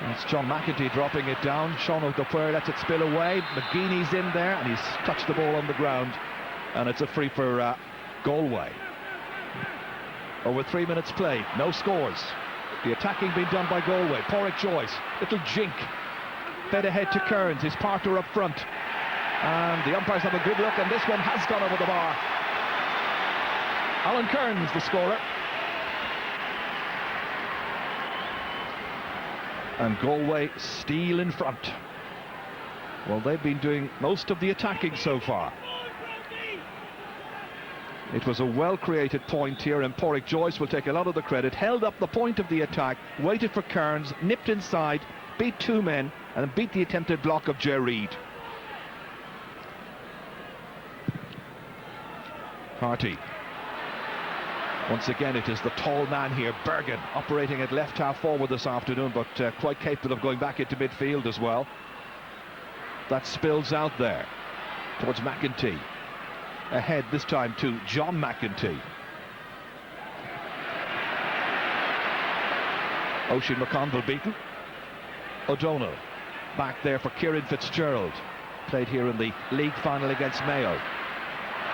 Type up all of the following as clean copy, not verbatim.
It's John McEntee dropping it down. Sean O'Dwyer lets it spill away. McGeeney's in there and he's touched the ball on the ground. And it's a free for Galway. Over 3 minutes played, no scores. The attacking being done by Galway. Pádraig Joyce, little jink. Fed ahead to Kearns, his partner up front. And the umpires have a good look, and this one has gone over the bar. Alan Kearns, the scorer. And Galway still in front. Well, they've been doing most of the attacking so far. It was a well-created point here, and Pádraig Joyce will take a lot of the credit. Held up the point of the attack, waited for Kearns, nipped inside, beat two men, and beat the attempted block of Ger Reid. Harty. Once again, it is the tall man here, Bergen, operating at left half forward this afternoon, but quite capable of going back into midfield as well. That spills out there towards McEntee. Ahead this time to John McEntee. Oisin McConville beaten. O'Donnell back there for Kieran Fitzgerald. Played here in the league final against Mayo.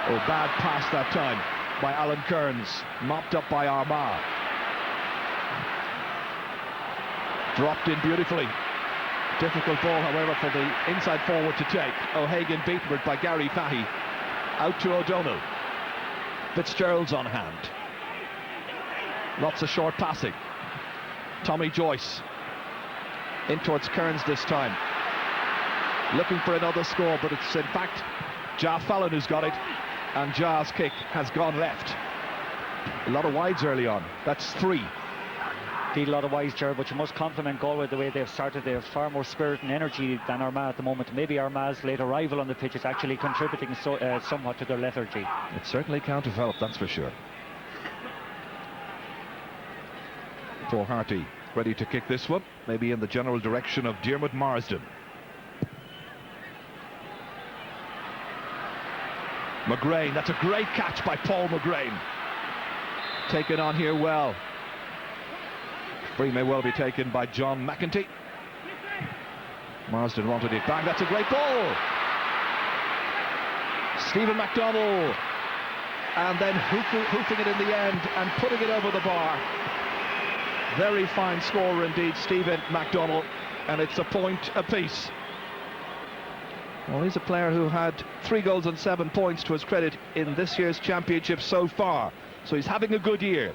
Oh, bad pass that time by Alan Kearns. Mopped up by Armagh. Dropped in beautifully. Difficult ball, however, for the inside forward to take. O'Hagan beaten by Gary Fahy. Out to O'Donnell. Fitzgerald's on hand. Lots of short passing. Tommy Joyce in towards Kearns this time. Looking for another score, but it's in fact Ja Fallon who's got it, and Ja's kick has gone left. A lot of wides early on. That's three. Indeed, a lot of wides, Gerald, but you must compliment Galway the way they've started. They have far more spirit and energy than Armagh at the moment. Maybe Armagh's late arrival on the pitch is actually contributing somewhat to their lethargy. It certainly can't develop, that's for sure. Paul Harty ready to kick this one, maybe in the general direction of Diarmuid Marsden. McGrain, that's a great catch by Paul McGrain. Taken on here well. Free may well be taken by John McEntee. Marsden wanted it back. That's a great ball. Stephen MacDonald. And then hoofing it in the end and putting it over the bar. Very fine scorer indeed, Stephen MacDonald. And it's a point apiece. Well, he's a player who had 3 goals and 7 points to his credit in this year's championship so far. So he's having a good year.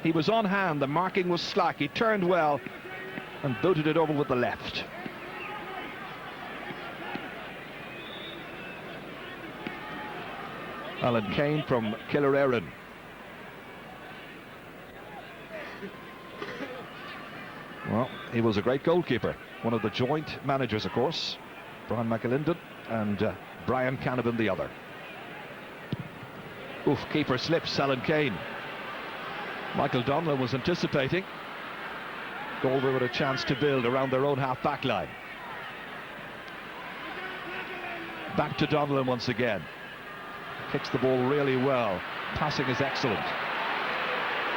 He was on hand, the marking was slack, he turned well and booted it over with the left. Alan Kane from Killererin. Well, he was a great goalkeeper. One of the joint managers, of course. Brian McAlinden and Brian Canavan the other. Oof, keeper slips, Alan Kane. Michael Donlan was anticipating. Galway with a chance to build around their own half-back line. Back to Donlan once again. Kicks the ball really well. Passing is excellent.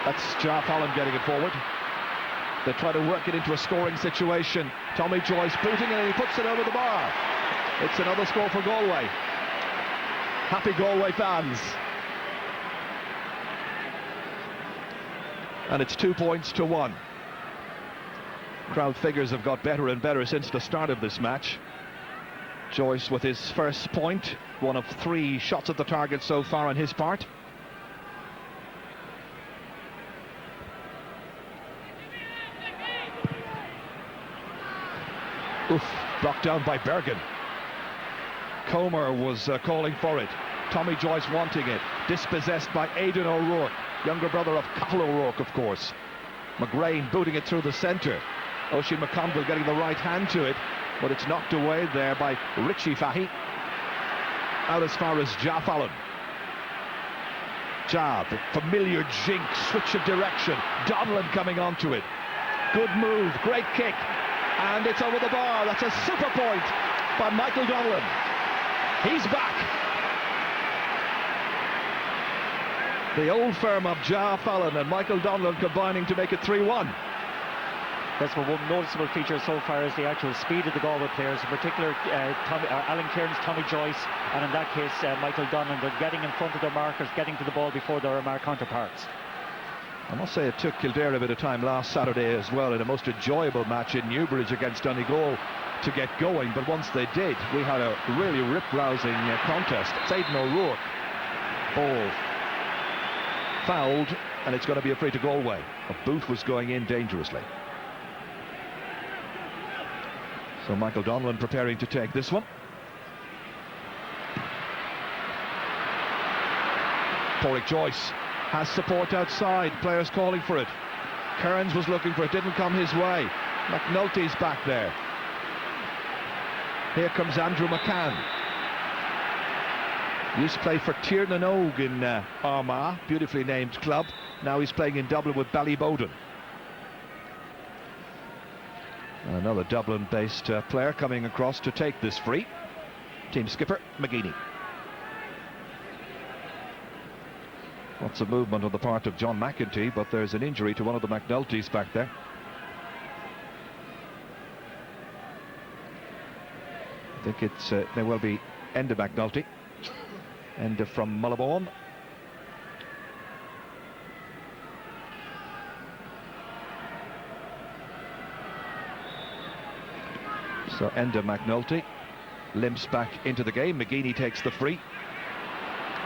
That's Ja Fallon getting it forward. They try to work it into a scoring situation. Tommy Joyce booting it and he puts it over the bar. It's another score for Galway. Happy Galway fans. And it's 2 points to 1. Crowd figures have got better and better since the start of this match. Joyce with his first point, one of 3 shots at the target so far on his part. Oof, blocked down by Bergen. Comer was calling for it. Tommy Joyce wanting it. Dispossessed by Aidan O'Rourke, younger brother of Cathal O'Rourke, of course. McGrain booting it through the centre. Oisin McConville getting the right hand to it, but it's knocked away there by Richie Fahy. Out as far as Ja Fallon. Ja, the familiar jink, switch of direction. Donlan coming onto it. Good move, great kick. And it's over the bar. That's a super point by Michael Donlan. He's back. The old firm of Ja Fallon and Michael Donlan combining to make it 3-1. That's one noticeable feature so far is the actual speed of the Galway players, in particular Alan Cairns, Tommy Joyce, and in that case Michael Donlan. They're getting in front of their markers, getting to the ball before their Armagh counterparts. I must say it took Kildare a bit of time last Saturday as well in a most enjoyable match in Newbridge against Donegal to get going, but once they did, we had a really rip-rousing contest. It's Aidan O'Rourke, ball fouled, and it's going to be a free to Galway. A boot was going in dangerously. So Michael Donlan preparing to take this one. Porrick Joyce has support outside, players calling for it. Kearns was looking for it, didn't come his way. McNulty's back there. Here comes Andrew McCann. Used to play for Tiernan Og in Armagh, beautifully named club. Now he's playing in Dublin with Ballyboden. And another Dublin-based player coming across to take this free. Team skipper, McGeaney. Lots of movement on the part of John McEntee, but there's an injury to one of the McNultys back there. I think it's may well be Enda McNulty. Enda from Mullabourne. So Enda McNulty limps back into the game. McGeaney takes the free.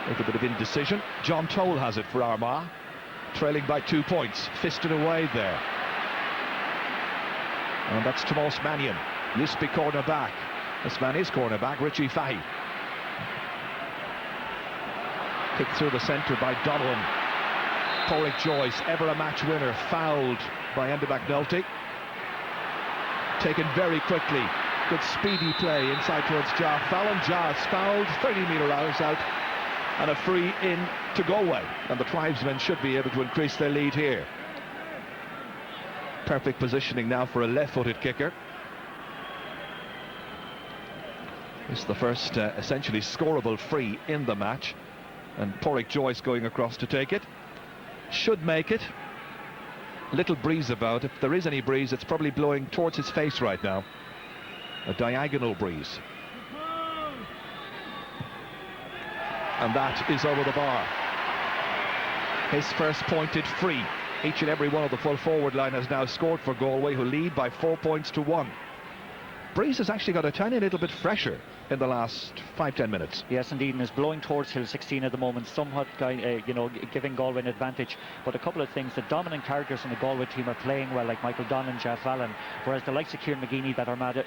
A little bit of indecision. John Toll has it for Armagh, trailing by 2 points. Fisted away there. And that's Tomas Mannion. Used to be cornerback. This man is cornerback, Richie Fahy. Kicked through the centre by Donlan. Porrick Joyce, ever a match winner, fouled by Enda McNulty. Taken very quickly. Good speedy play inside towards Jar Fallon. Jar's fouled, 30-metre out, and a free in to Galway. And the tribesmen should be able to increase their lead here. Perfect positioning now for a left-footed kicker. It's the first essentially scoreable free in the match. And Porrick Joyce going across to take it. Should make it. Little breeze about. If there is any breeze, it's probably blowing towards his face right now. A diagonal breeze. And that is over the bar. His first pointed free. Each and every one of the full forward line has now scored for Galway, who lead by 4 points to 1. Breeze has actually got a tiny little bit fresher in the last 5-10 minutes. Yes, indeed, and is blowing towards Hill 16 at the moment, somewhat giving Galway an advantage. But a couple of things: the dominant characters in the Galway team are playing well, like Michael Donlan, Jeff Allen, whereas the likes of Kieran McGeaney that Armagh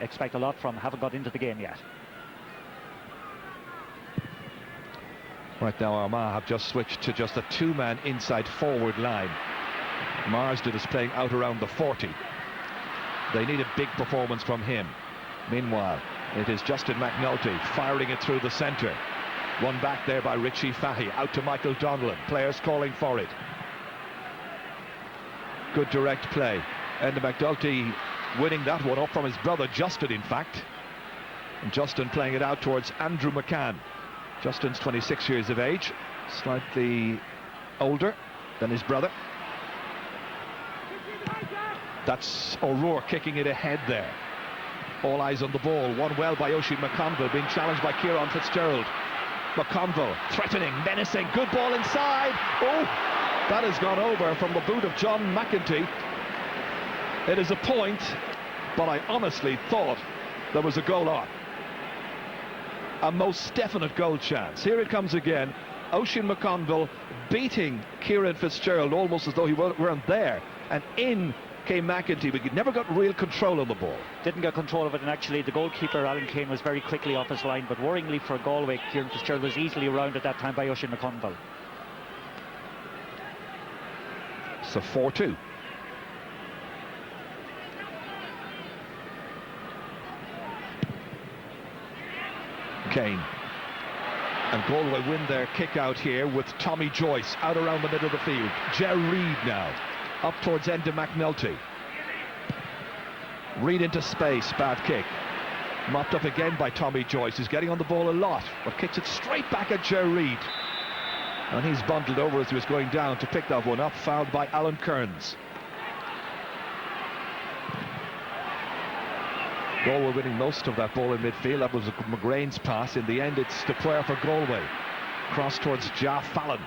expect a lot from haven't got into the game yet. Right now Armagh have just switched to just a two-man inside forward line. Marsden is playing out around the 40. They need a big performance from him. Meanwhile, it is Justin McNulty firing it through the centre. One back there by Richie Fahy, out to Michael Donlan. Players calling for it. Good direct play. And McNulty winning that one up from his brother Justin, in fact. And Justin playing it out towards Andrew McCann. Justin's 26 years of age, slightly older than his brother. That's O'Rourke kicking it ahead there. All eyes on the ball. Won well by Oisin McConville, being challenged by Kieran Fitzgerald. McConville threatening, menacing, good ball inside. Oh, that has gone over from the boot of John McEntee. It is a point, but I honestly thought there was a goal on. A most definite goal chance. Here it comes again. Oisin McConville beating Kieran Fitzgerald almost as though he weren't there. And in came McEntee, but he never got real control of the ball. Didn't get control of it, and actually the goalkeeper Alan Kane was very quickly off his line, but worryingly for Galway, Kieran Fitzgerald was easily around at that time by Oisin McConville. So 4-2. Kane. And Galway win their kick out here with Tommy Joyce out around the middle of the field. Ger Reid now up towards Enda McNulty. Reid into space, bad kick. Mopped up again by Tommy Joyce, who's getting on the ball a lot, but kicks it straight back at Ger Reid. And he's bundled over as he was going down to pick that one up, fouled by Alan Kearns. Galway winning most of that ball in midfield. That was McGrain's pass. In the end, it's the player for Galway. Cross towards Jeff Fallon.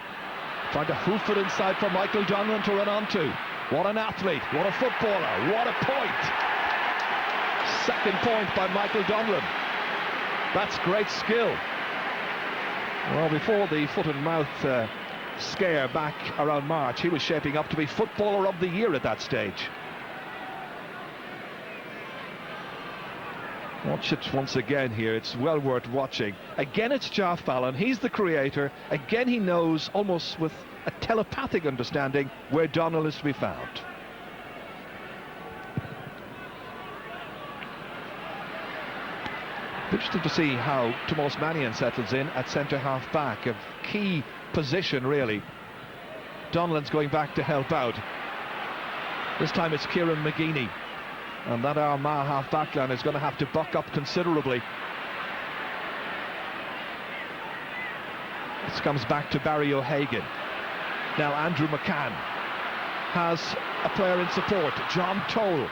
Trying to hoof it inside for Michael Donlan to run onto. What an athlete, what a footballer, what a point. Second point by Michael Donlan. That's great skill. Well, before the foot and mouth scare back around March, he was shaping up to be Footballer of the Year at that stage. Watch it once again here, it's well worth watching. Again it's Jeff Fallon, he's the creator. Again he knows, almost with a telepathic understanding, where Donald is to be found. Interesting to see how Tomás Mannion settles in at centre half back, a key position really. Donlan's going back to help out. This time it's Kieran McGeeney, and that Armagh half back line is going to have to buck up considerably. This comes back to Barry O'Hagan. Now Andrew McCann has a player in support, John Toll,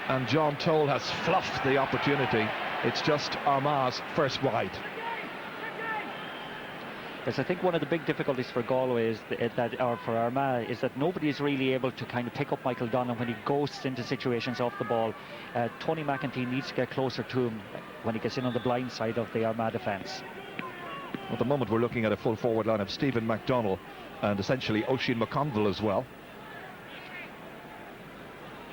and John Toll has fluffed the opportunity. It's just Armagh's first wide. Yes, I think one of the big difficulties for Galway is or for Armagh, is that nobody is really able to kind of pick up Michael Donlan when he ghosts into situations off the ball. Tony McEntee needs to get closer to him when he gets in on the blind side of the Armagh defence. At the moment we're looking at a full forward line of Stephen McDonnell and essentially Oisin McConville as well.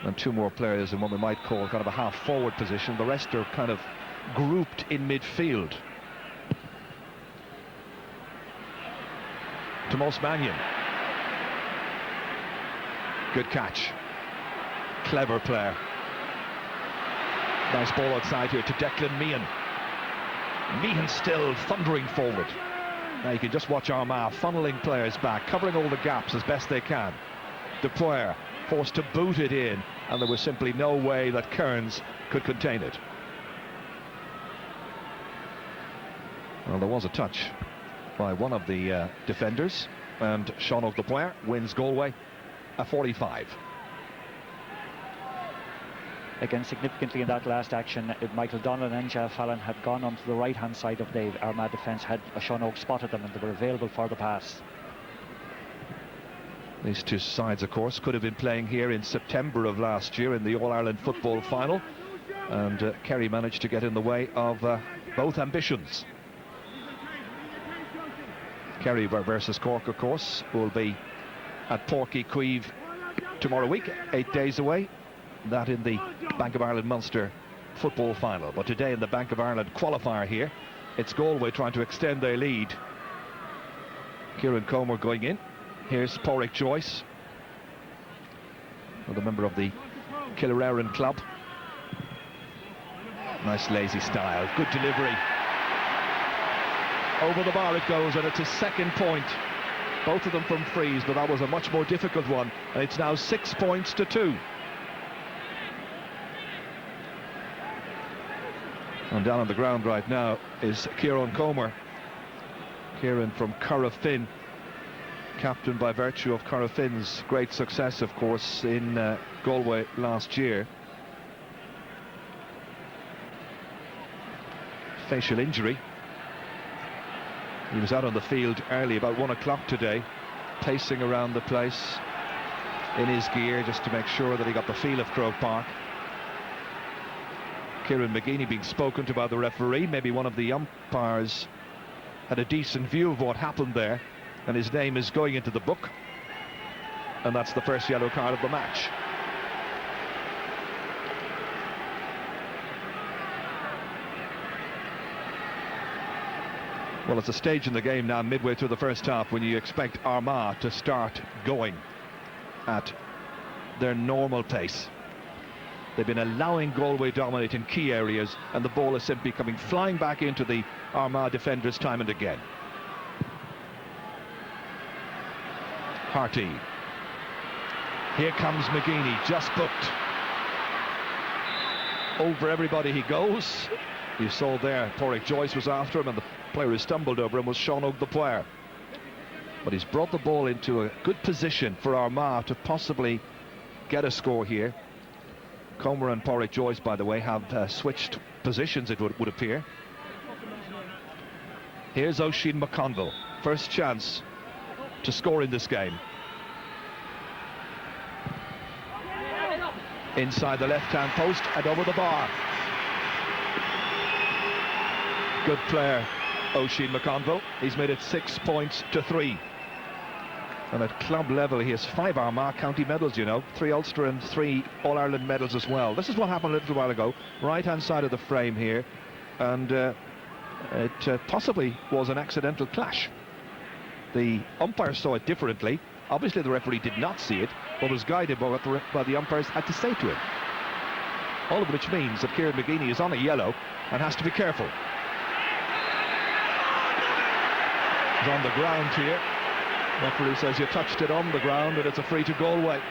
And two more players in what we might call kind of a half forward position. The rest are kind of grouped in midfield. Tomás Mannion. Good catch. Clever player. Nice ball outside here to Declan Meehan. Meehan still thundering forward. Now you can just watch Armagh funneling players back, covering all the gaps as best they can. Duployer forced to boot it in, and there was simply no way that Kearns could contain it. Well, there was a touch by one of the defenders, and Sean Duployer wins Galway a 45. Again, significantly in that last action, Michael Donlan and Jeff Fallon had gone onto the right-hand side of the Armagh defence, had Sean Oak spotted them, and they were available for the pass. These two sides, of course, could have been playing here in September of last year in the All-Ireland football final, and Kerry managed to get in the way of both ambitions. Kerry versus Cork, of course, will be at Porky Queeve tomorrow week, 8 days away. That in the Bank of Ireland Munster football final. But today in the Bank of Ireland qualifier here, it's Galway trying to extend their lead. Kieran Comer going in. Here's Pádraig Joyce, another member of the Killererin club. Nice lazy style, good delivery. Over the bar it goes, and it's his second point. Both of them from frees, but that was a much more difficult one. And it's now 6 points to 2. And down on the ground right now is Kieran Comer. Kieran from Curragh-Finn, captain by virtue of Curragh-Finn's great success, of course, in Galway last year. Facial injury. He was out on the field early, about 1 o'clock today, pacing around the place in his gear just to make sure that he got the feel of Croke Park. Kieran McGeeney being spoken to by the referee. Maybe one of the umpires had a decent view of what happened there, and his name is going into the book, and that's the first yellow card of the match. Well, it's a stage in the game now, midway through the first half, when you expect Armagh to start going at their normal pace. They've been allowing Galway dominate in key areas, and the ball is simply coming flying back into the Armagh defenders time and again. Harty. Here comes McGeeney, just booked. Over everybody he goes. You saw there, Pádraig Joyce was after him, and the player who stumbled over him was Sean Oak, the player. But he's brought the ball into a good position for Armagh to possibly get a score here. Comer and Porrick Joyce, by the way, have switched positions, it would appear. Here's Oisin McConville, first chance to score in this game. Inside the left-hand post and over the bar. Good player, Oisin McConville. He's made it 6 points to 3. And at club level, he has 5 Armagh county medals, you know, 3 Ulster and 3 All-Ireland medals as well. This is what happened a little while ago, right-hand side of the frame here, and it possibly was an accidental clash. The umpire saw it differently. Obviously, the referee did not see it, but was guided by what the umpires had to say to him. All of which means that Kieran McGeeney is on a yellow and has to be careful. He's on the ground here. Referee says you touched it on the ground and it's a free to Galway.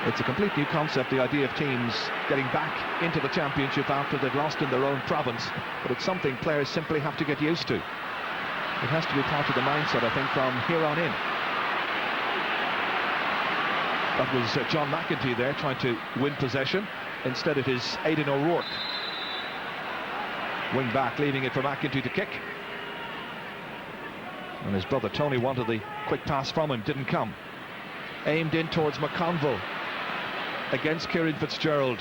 It's a complete new concept, the idea of teams getting back into the championship after they've lost in their own province, but it's something players simply have to get used to. It has to be part of the mindset, I think, from here on in. That was John McEntee there trying to win possession. Instead it is Aidan O'Rourke. Wing back, leaving it for McEntee to kick. And his brother Tony wanted the quick pass from him, didn't come. Aimed in towards McConville against Kieran Fitzgerald.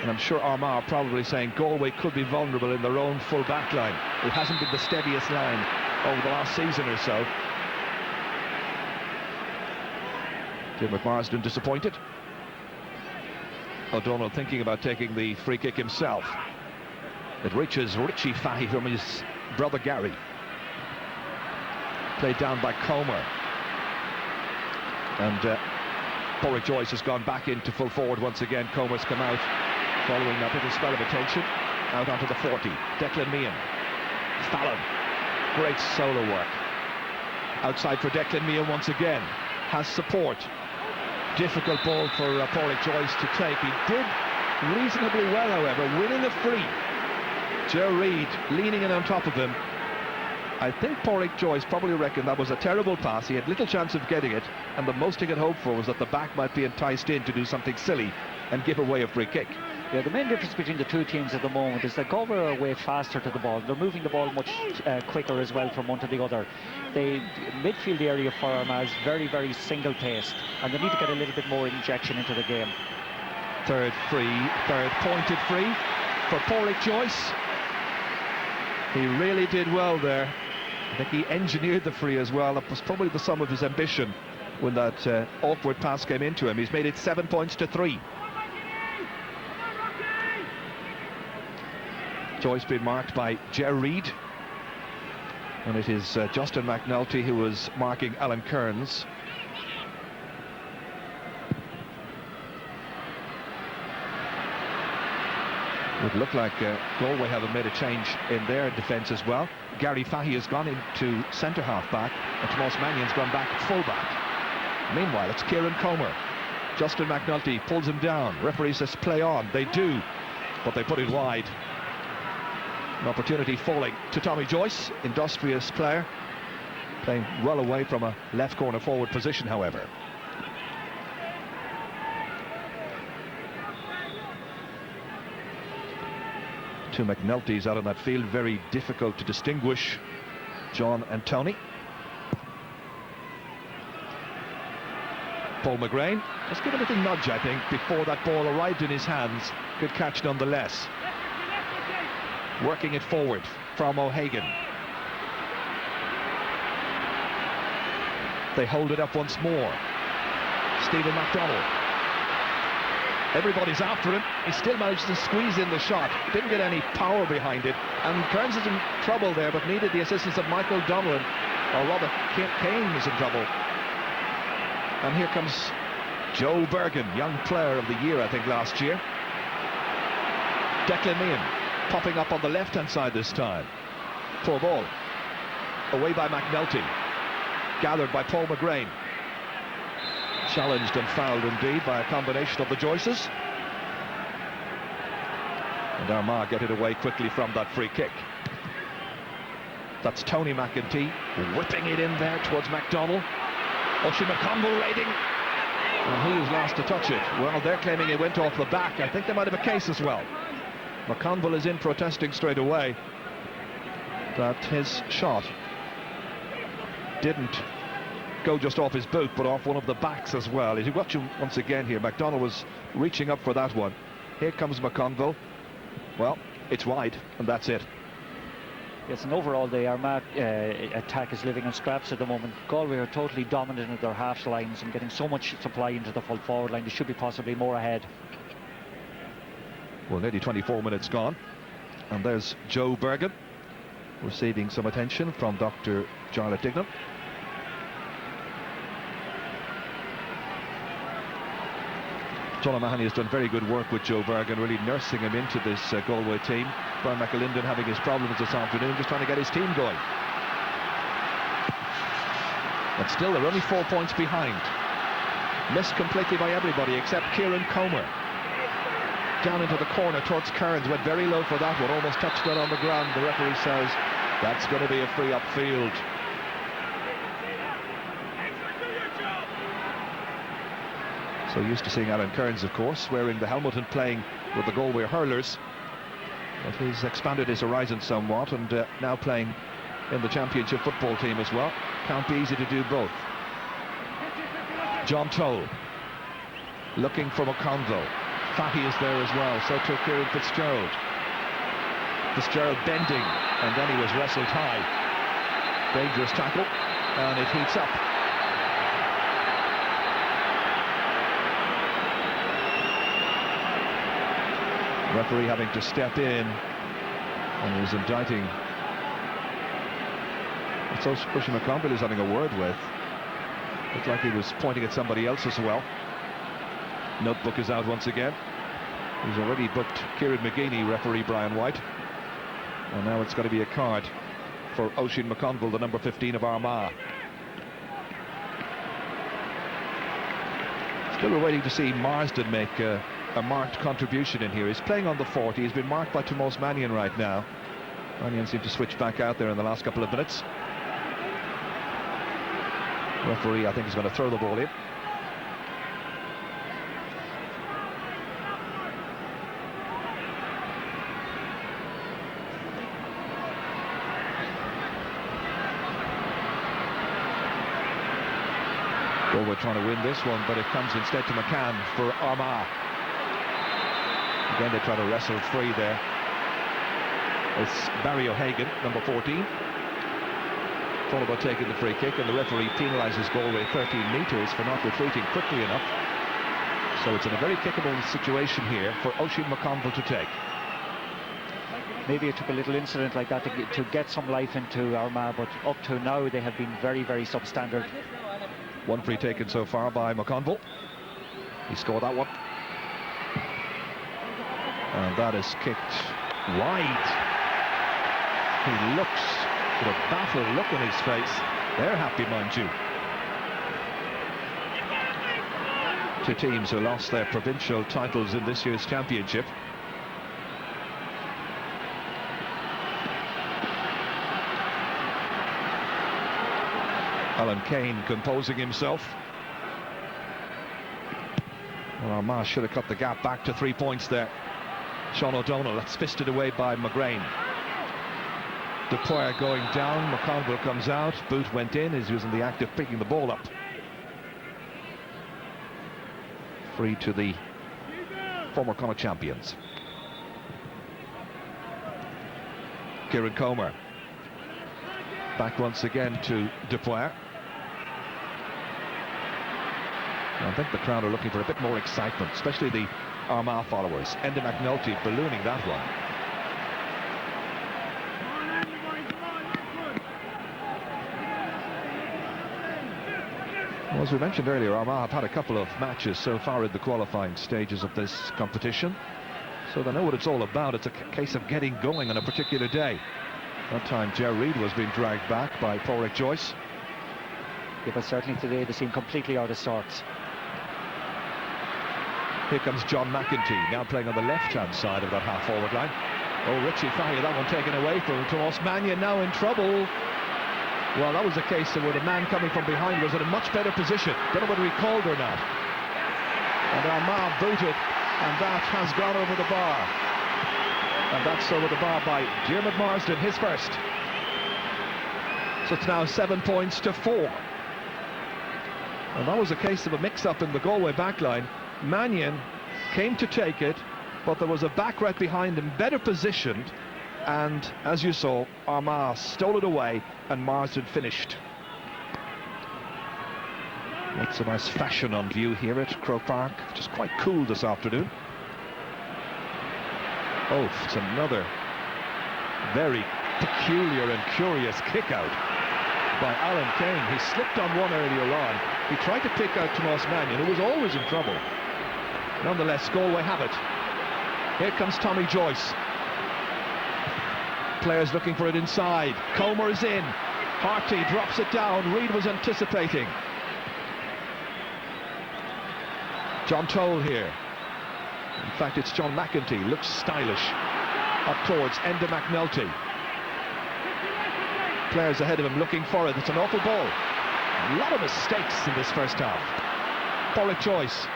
And I'm sure Armagh are probably saying Galway could be vulnerable in their own full back line. It hasn't been the steadiest line over the last season or so. Diarmuid Marsden disappointed. O'Donnell thinking about taking the free kick himself. It reaches Richie Fahy from his brother Gary. Played down by Comer. And Porrick Joyce has gone back into full forward once again. Comer's come out following that little spell of attention. Out onto the 40. Declan Meehan. Fallon. Great solo work. Outside for Declan Meehan once again. Has support. Difficult ball for Porrick Joyce to take. He did reasonably well, however, winning a free. Joe Reid leaning in on top of him. I think Porrick Joyce probably reckoned that was a terrible pass. He had little chance of getting it, and the most he could hope for was that the back might be enticed in to do something silly and give away a free kick. Yeah, the main difference between the two teams at the moment is that Galway are way faster to the ball. They're moving the ball much quicker as well from one to the other. The midfield area for Armagh is very, very single-paced, and they need to get a little bit more injection into the game. Third pointed free for Porrick Joyce. He really did well there. I think he engineered the free as well. That was probably the sum of his ambition when that awkward pass came into him. He's made it 7 points to 3. Joyce being marked by Ger Reid. And it is Justin McNulty who was marking Alan Kearns. Would look like Galway haven't made a change in their defence as well. Gary Fahy has gone into centre half back and Tomas Mannion's gone back at full back. Meanwhile, it's Kieran Comer. Justin McNulty pulls him down. Referee says play on. They do, but they put it wide. An opportunity falling to Tommy Joyce, industrious player, playing well away from a left corner forward position, however. Two McNultys out on that field, very difficult to distinguish, John and Tony. Paul McGrain, just give a little nudge, I think, before that ball arrived in his hands. Good catch nonetheless. Working it forward from O'Hagan. They hold it up once more. Stephen MacDonald. Everybody's after him. He still managed to squeeze in the shot. Didn't get any power behind it. And Kearns is in trouble there, but needed the assistance of Michael Donlan. Or rather, Kane is in trouble. And here comes Joe Bergen, young player of the year, I think, last year. Declan Meehan popping up on the left-hand side this time. Poor ball. Away by McNulty. Gathered by Paul McGrain. Challenged and fouled indeed by a combination of the Joyces. And Armagh get it away quickly from that free kick. That's Tony McEntee whipping it in there towards MacDonald. Oisin McConville raiding, and he was last to touch it. Well, they're claiming it went off the back. I think they might have a case as well. McConville is in protesting straight away that his shot didn't go just off his boot, but off one of the backs as well. As you watch him once again here, McDonald was reaching up for that one. Here comes McConville. Well, it's wide, and that's it. Yes, and overall the Armagh attack is living in scraps at the moment. Galway are totally dominant at their half lines and getting so much supply into the full forward line. They should be possibly more ahead. Well, nearly 24 minutes gone, and there's Joe Bergen receiving some attention from Dr. Jarlath Dignan. John O'Mahony has done very good work with Joe Bergen, really nursing him into this Galway team. Brian McAlinden having his problems this afternoon, just trying to get his team going. But still, they're only 4 points behind. Missed completely by everybody except Kieran Comer. Down into the corner towards Kearns, went very low for that one, almost touched it on the ground. The referee says that's going to be a free upfield. So used to seeing Alan Kearns, of course, wearing the helmet and playing with the Galway Hurlers. But he's expanded his horizon somewhat, and now playing in the championship football team as well. Can't be easy to do both. John Toll looking for McConville. Fahy is there as well, so too Kieran Fitzgerald. Fitzgerald bending, and then he was wrestled high. Dangerous tackle, and it heats up. Referee having to step in, and he's indicting. So Oisin McConville is having a word with. Looked like he was pointing at somebody else as well. Notebook is out once again. He's already booked Kieran McGeeney, referee Brian White. And now it's got to be a card for Oisin McConville, the number 15 of Armagh. Still we're waiting to see Marsden make a marked contribution in here. He's playing on the 40. He's been marked by Tomás Mannion right now. Mannion seemed to switch back out there in the last couple of minutes. Referee, I think, is going to throw the ball in. Galway trying to win this one, but it comes instead to McCann for Armagh. Again, they try to wrestle free there. It's Barry O'Hagan, number 14. Thought about taking the free kick, and the referee penalises Galway 13 metres for not retreating quickly enough. So it's in a very kickable situation here for Oisin McConville to take. Maybe it took a little incident like that to get some life into Armagh, but up to now they have been very, very substandard. One free taken so far by McConville. He scored that one. And that is kicked wide. He looks with a baffled look on his face. They're happy, mind you. Two teams who lost their provincial titles in this year's championship. Alan Kane composing himself. Well, Armagh should have cut the gap back to 3 points there. Sean O'Donnell, that's fisted away by McGrain. Dupoir going down, McConville comes out, boot went in as he was in the act of picking the ball up. Free to the former Connacht champions. Kieran Comer. Back once again to Dupoir. I think the crowd are looking for a bit more excitement, especially the Armagh followers. Enda McNulty ballooning that one. Well, as we mentioned earlier, Armagh have had a couple of matches so far in the qualifying stages of this competition, so they know what it's all about. It's a case of getting going on a particular day. That time Ger Reid was being dragged back by Pádraig Joyce. Yeah, but certainly today they seem completely out of sorts. Here comes John McEntee, now playing on the left-hand side of that half-forward line. Oh, Richie Fahy, that one taken away from Tomás Mannion, now in trouble. Well, that was the case where the man coming from behind was in a much better position. Don't know whether he called or not. And Armagh booted, and that has gone over the bar. And that's over the bar by Diarmuid Marsden, his first. So it's now 7 points to 4. And that was a case of a mix-up in the Galway backline. Mannion came to take it, but there was a back right behind him, better positioned. And as you saw, Armagh stole it away and Marsden finished. Lots of nice fashion on view here at Croke Park, just quite cool this afternoon. Oh, it's another very peculiar and curious kick out by Alan Kane. He slipped on one earlier on. He tried to pick out Tomás Mannion, who was always in trouble. Nonetheless, Galway have it. Here comes Tommy Joyce. Players looking for it inside. Comer is in. Harty drops it down. Reid was anticipating. John Toll here. In fact, it's John McEntee. Looks stylish. Up towards Enda McNulty. Players ahead of him looking for it. It's an awful ball. A lot of mistakes in this first half. Porrick Joyce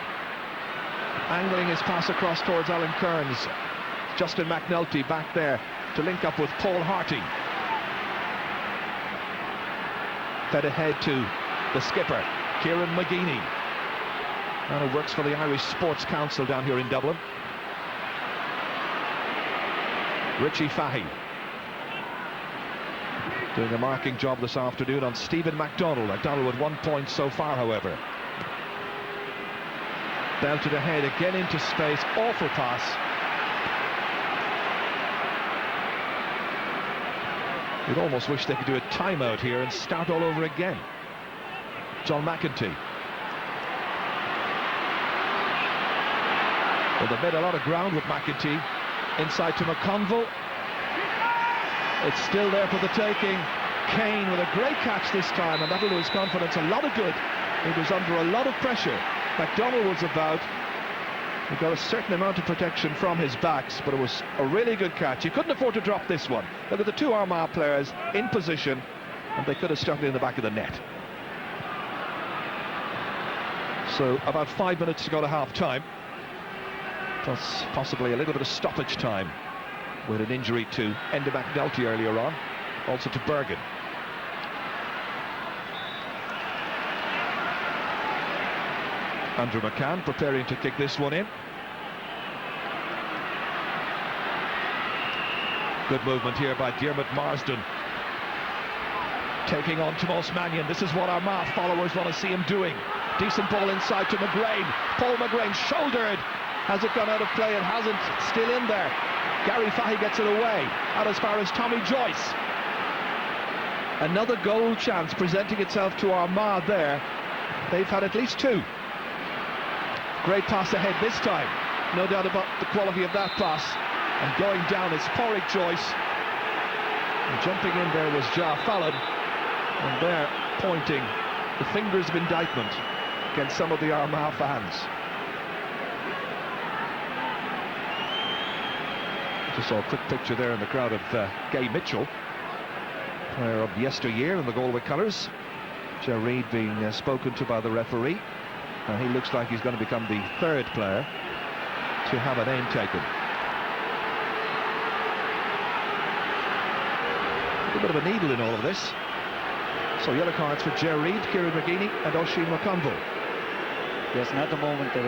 angling his pass across towards Alan Kearns. Justin McNulty back there to link up with Paul Harty. Fed ahead to the skipper, Kieran McGeeney. And who works for the Irish Sports Council down here in Dublin. Richie Fahy doing a marking job this afternoon on Stephen MacDonald. MacDonald with 1 point so far, however. Belted ahead, again into space, awful pass. You'd almost wish they could do a timeout here and start all over again. John McEntee. Well, they've made a lot of ground with McEntee. Inside to McConville. It's still there for the taking. Kane with a great catch this time, and that'll do his confidence a lot of good. He was under a lot of pressure. MacDonald was about. He got a certain amount of protection from his backs, but it was a really good catch. He couldn't afford to drop this one. Look at the two Armagh players in position, and they could have stuck it in the back of the net. So about 5 minutes to go to half-time. Plus possibly a little bit of stoppage time with an injury to Enda McNulty earlier on, also to Bergen. Andrew McCann preparing to kick this one in. Good movement here by Diarmuid Marsden. Taking on Tomás Mannion. This is what Armagh followers want to see him doing. Decent ball inside to McGrain. Paul McGrain shouldered. Has it gone out of play? It hasn't. Still in there. Gary Fahy gets it away. Out as far as Tommy Joyce. Another goal chance presenting itself to Armagh there. They've had at least two. Great pass ahead this time. No doubt about the quality of that pass. And going down is Porrick Joyce. And jumping in there was Jar Fallon. And there pointing the fingers of indictment against some of the Armagh fans. Just saw a quick picture there in the crowd of Gay Mitchell, player of yesteryear in the Galway colours. Ger Reid being spoken to by the referee, and he looks like he's going to become the third player to have a name taken. A bit of a needle in all of this. So yellow cards for Ger Reid, Kieran McGeeney and Oisin McConville. Yes, and at the moment the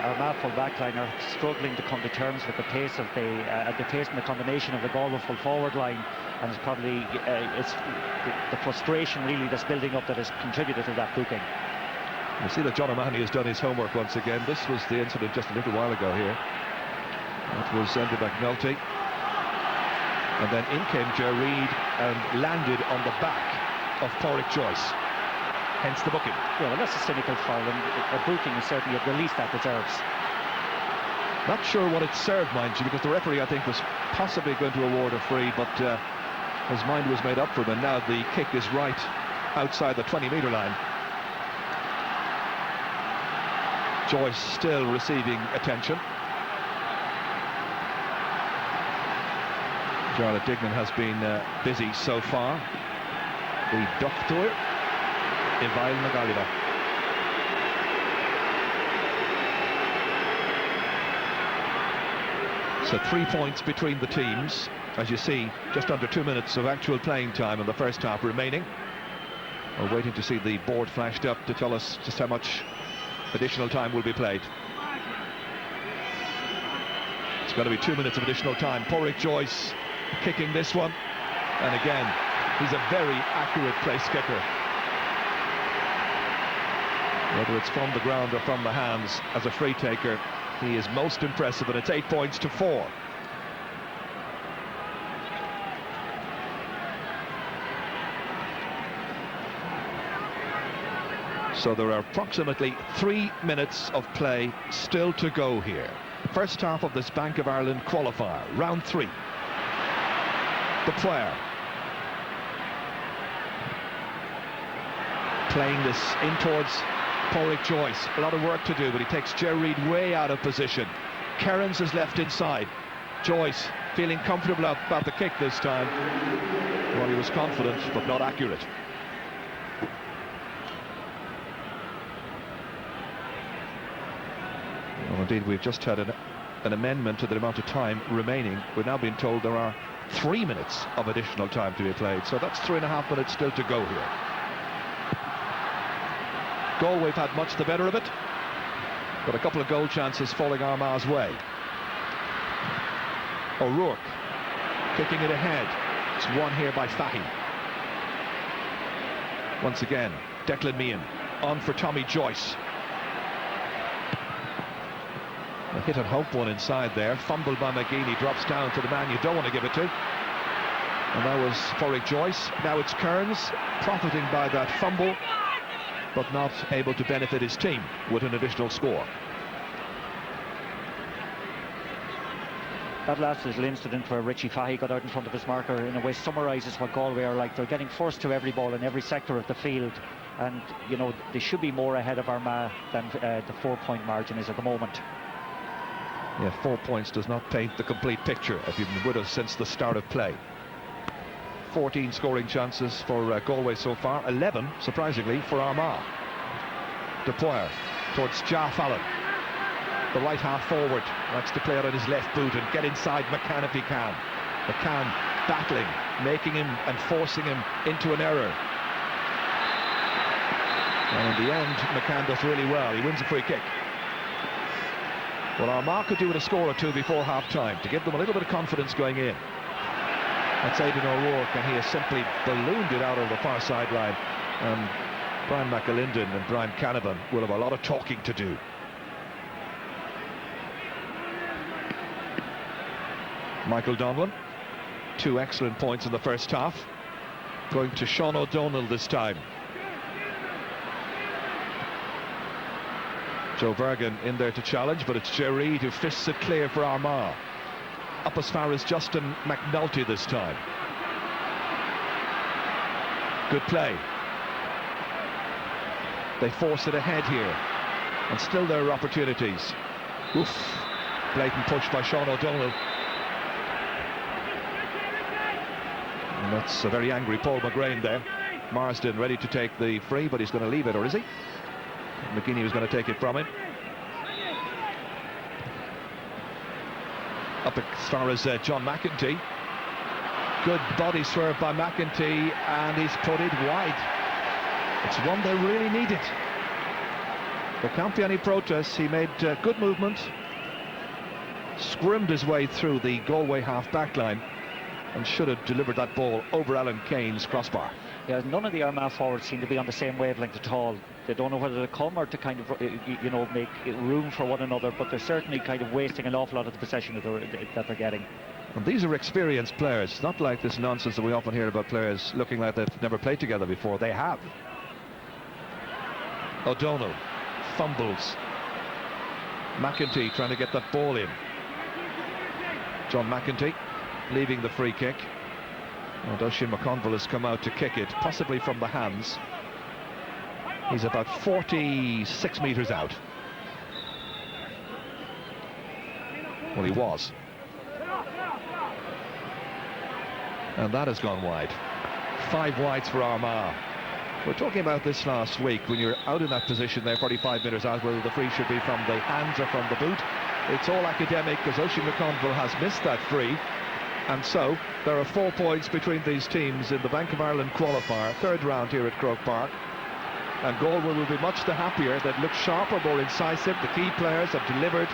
Armagh full back line are struggling to come to terms with the pace of the pace and the combination of the Galway full forward line, and it's probably it's the frustration really that's building up that has contributed to that booking. You see that John O'Mahony has done his homework once again. This was the incident just a little while ago here. That was Enda McNulty, and then in came Ger Reid and landed on the back of Porrick Joyce. Hence the booking. Yeah, well, that's a cynical foul, and a booking is certainly the least that deserves. Not sure what it served, mind you, because the referee, I think, was possibly going to award a free, but his mind was made up for him, and now the kick is right outside the 20-metre line. Joyce still receiving attention. Jarlath Dignan has been busy so far. the Doctor Ivail Nagaliva. So 3 points between the teams. As you see, just under 2 minutes of actual playing time in the first half remaining. We're waiting to see the board flashed up to tell us just how much additional time will be played. It's going to be 2 minutes of additional time. Porrick Joyce kicking this one, and again he's a very accurate place kicker. Whether it's from the ground or from the hands, as a free taker he is most impressive, and it's 8 points to 4. So there are approximately 3 minutes of play still to go here. First half of this Bank of Ireland qualifier, round 3. The player playing this in towards Porrick Joyce. A lot of work to do, but he takes Ger Reid way out of position. Kerins is left inside. Joyce feeling comfortable about the kick this time. Well, he was confident, but not accurate. Well, indeed, we've just had an amendment to the amount of time remaining. We're now being told there are 3 minutes of additional time to be played, so that's 3.5 minutes still to go here. Galway have had much the better of it, but a couple of goal chances falling Armagh's way. O'Rourke kicking it ahead. It's won here by Fahy. Once again, Declan Meehan on for Tommy Joyce. A hit and hope one inside there, fumbled by McGeady, drops down to the man you don't want to give it to. And that was Porrick Joyce. Now it's Kearns profiting by that fumble, but not able to benefit his team with an additional score. That last little incident where Richie Fahy got out in front of his marker in a way summarises what Galway are like. They're getting first to every ball in every sector of the field, and you know they should be more ahead of Armagh than the 4-point margin is at the moment. Yeah, 4 points does not paint the complete picture if you've been with us since the start of play. 14 scoring chances for Galway so far, 11, surprisingly, for Armagh. Depoyer towards Jar Fallon. The right half forward likes to play out on his left boot and get inside McCann if he can. McCann battling, making him and forcing him into an error. And in the end, McCann does really well. He wins a free kick. Well, Armagh could do with a score or two before half-time to give them a little bit of confidence going in. That's Aidan O'Rourke, and he has simply ballooned it out of the far sideline. And Brian McAlinden and Brian Canavan will have a lot of talking to do. Michael Donlan, 2 excellent points in the first half. Going to Sean O'Donnell this time. Joe Bergen in there to challenge, but it's Ger Reid who fists it clear for Armagh. Up as far as Justin McNulty this time. Good play. They force it ahead here, and still there are opportunities. Oof, blatant push by Sean O'Donnell. And that's a very angry Paul McGrain there. Marsden ready to take the free, but he's going to leave it, or is he? McGeady was going to take it from him. Up as far as John McEntee. Good body swerve by McEntee, and he's put it wide. It's one they really needed. There can't be any protests. He made good movement, scrimmed his way through the Galway half-back line, and should have delivered that ball over Alan Kane's crossbar. Yeah, none of the Armagh forwards seem to be on the same wavelength at all. They don't know whether to come or to kind of, you know, make room for one another, but they're certainly kind of wasting an awful lot of the possession that they're getting. And these are experienced players. It's not like this nonsense that we often hear about players looking like they've never played together before. They have. O'Donnell fumbles. McEntee trying to get that ball in. John McEntee leaving the free kick. Well, Oisin McConville has come out to kick it, possibly from the hands. He's about 46 metres out. Well, he was. And that has gone wide. 5 wides for Armagh. We're talking about this last week, when you're out in that position there 45 metres out, whether the free should be from the hands or from the boot. It's all academic, because Oisin McConville has missed that free, and so there are 4 points between these teams in the Bank of Ireland qualifier, third round here at Croke Park. And Galway will be much the happier. They've looked sharper, more incisive. The key players have delivered,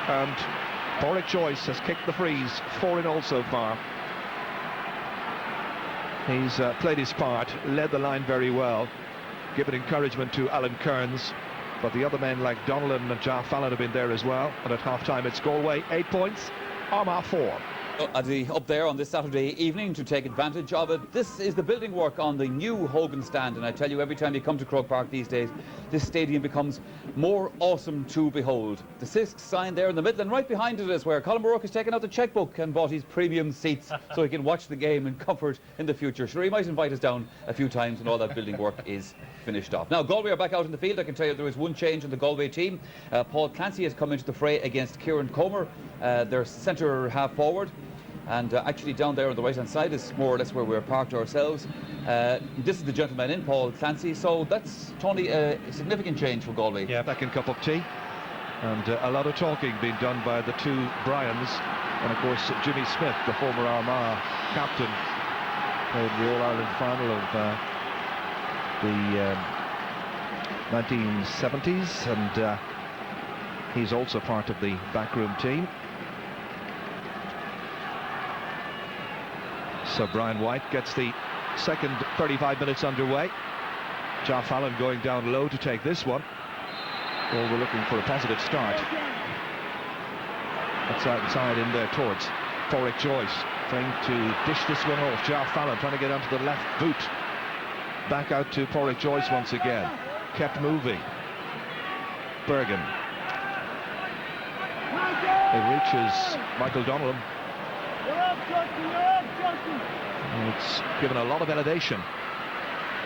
and Porrick Joyce has kicked the frees, 4 in all so far. He's played his part, led the line very well, given encouragement to Alan Kearns, but the other men like Donnellan and Jar Fallon have been there as well. And at half-time it's Galway 8 points, Armagh 4. Up there on this Saturday evening to take advantage of it. This is the building work on the new Hogan stand, and I tell you, every time you come to Croke Park these days, this stadium becomes more awesome to behold. The CISC sign there in the middle, and right behind it is where Colin O'Rourke has taken out the checkbook and bought his premium seats so he can watch the game in comfort in the future. Sure, he might invite us down a few times when all that building work is finished off. Now, Galway are back out in the field. I can tell you there is one change in the Galway team. Paul Clancy has come into the fray against Kieran Comer, their centre half forward. And actually down there on the right-hand side is more or less where we're parked ourselves. This is the gentleman in, Paul Clancy. So that's, Tony, a significant change for Galway. Yeah, second cup of tea. And a lot of talking being done by the two Bryans. And of course, Jimmy Smith, the former Armagh captain, played the All-Ireland final of the 1970s. And he's also part of the backroom team. So Brian White gets the second 35 minutes underway. Jar Fallon going down low to take this one. Well, we're looking for a positive start. That's outside in there towards Porrick Joyce, trying to dish this one off. Jar Fallon trying to get onto the left boot. Back out to Porrick Joyce once again. Kept moving. Bergen. It reaches Michael Donnellan. It's given a lot of elevation,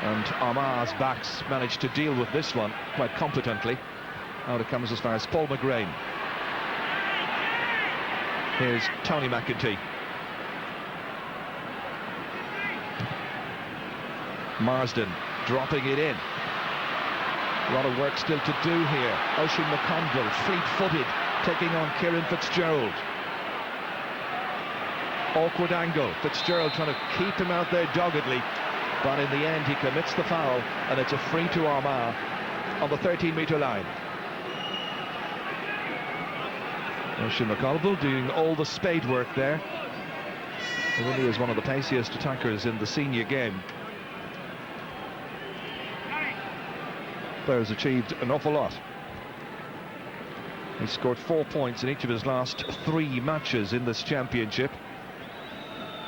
and Armagh's backs managed to deal with this one quite competently. Out it comes as far as Paul McGrain. Here's Tony McEntee. Marsden dropping it in. A lot of work still to do here. Oisin McConville, fleet-footed, taking on Kieran Fitzgerald. Awkward angle. Fitzgerald trying to keep him out there doggedly, but in the end he commits the foul, and it's a free to Armagh on the 13-metre line. Oisin McConville doing all the spade work there. He really is one of the paciest attackers in the senior game. Player's achieved an awful lot. He scored 4 points in each of his last 3 matches in this championship.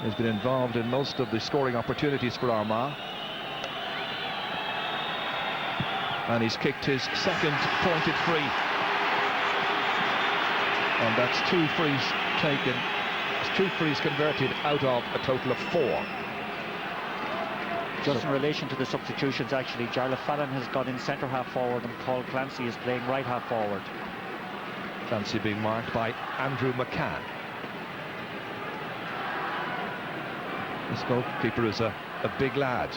He's been involved in most of the scoring opportunities for Armagh. And he's kicked his second pointed free. And that's 2 frees taken. It's 2 frees converted out of a total of 4. Just in relation to the substitutions, actually, Jarlath Fallon has gone in centre half forward and Paul Clancy is playing right half forward. Clancy being marked by Andrew McCann. This goalkeeper is a big lad.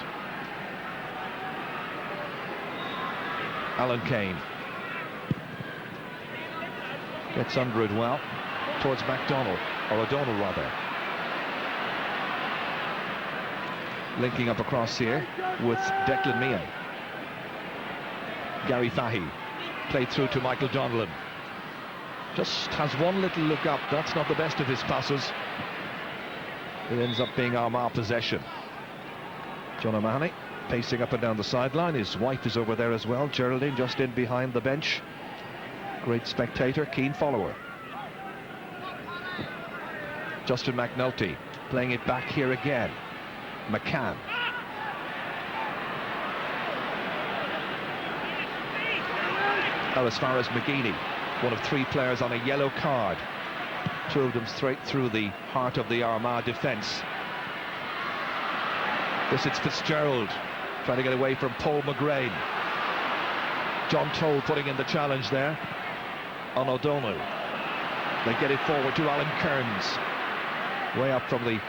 Alan Kane gets under it well towards McDonald, or O'Donnell rather. Linking up across here with Declan Meehan. Gary Fahy played through to Michael Donnellan. Just has one little look up. That's not the best of his passes. It ends up being Armagh possession. John O'Mahony pacing up and down the sideline. His wife is over there as well. Geraldine just in behind the bench. Great spectator, keen follower. Justin McNulty playing it back here again. McCann. Now as far as McGeaney, one of 3 players on a yellow card. 2 of them straight through the heart of the Armagh defence. This is Fitzgerald trying to get away from Paul McGrain. John Toll putting in the challenge there on O'Donnell. They get it forward to Alan Kearns. Way up from the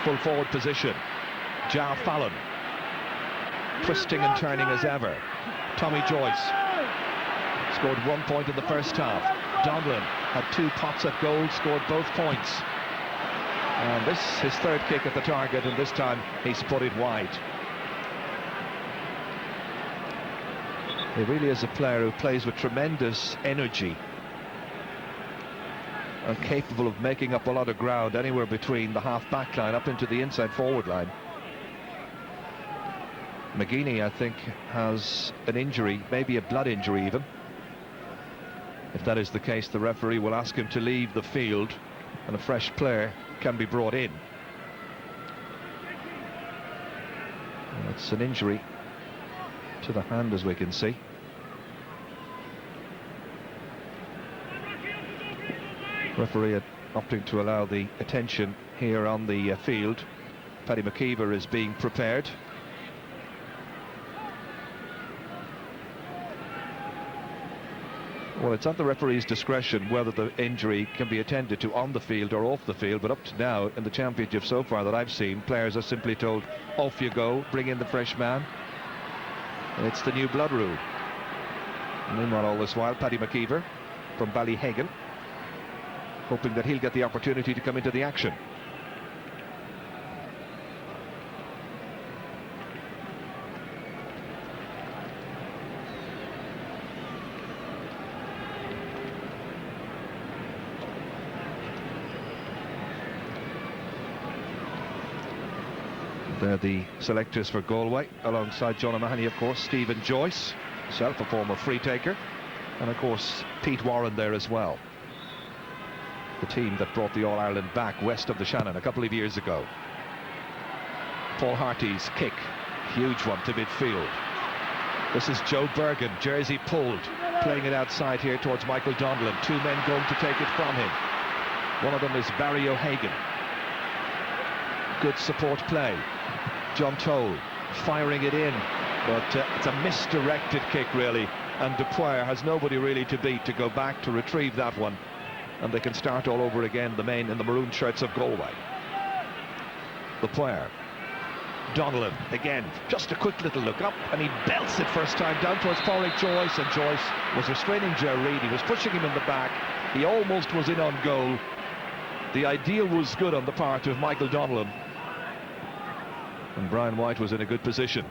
full forward position. Jar Fallon, twisting and turning as ever. Tommy Joyce scored 1 point in the first half. Donlan had 2 pots at goal, scored both points. And this, his third kick at the target, and this time he's put it wide. He really is a player who plays with tremendous energy and capable of making up a lot of ground anywhere between the half-back line up into the inside forward line. McGeaney, I think, has an injury, maybe a blood injury even. If that is the case, the referee will ask him to leave the field and a fresh player can be brought in. It's an injury to the hand, as we can see. Referee opting to allow the attention here on the field. Paddy McKeever is being prepared. Well, it's at the referee's discretion whether the injury can be attended to on the field or off the field, but up to now in the championship so far that I've seen, players are simply told, off you go, bring in the fresh man. And it's the new blood rule. And meanwhile, all this while, Paddy McKeever from Ballyhagan, hoping that he'll get the opportunity to come into the action. They're the selectors for Galway, alongside John O'Mahony, of course, Stephen Joyce, himself a former free taker, and of course Pete Warren there as well. The team that brought the All-Ireland back west of the Shannon a couple of years ago. Paul Harty's kick, huge one to midfield. This is Joe Bergen, jersey pulled, playing it outside here towards Michael Donlan. 2 men going to take it from him. One of them is Barry O'Hagan. Good support play. John Toll firing it in, but it's a misdirected kick really, and Dupoir has nobody really to beat to go back to retrieve that one, and they can start all over again, the men in the maroon shirts of Galway. Dupoir, Donlan again, just a quick little look up, and he belts it first time down towards Pádraig Joyce, and Joyce was restraining Ger Reid. He was pushing him in the back, he almost was in on goal. The ideal was good on the part of Michael Donlan, and Brian White was in a good position.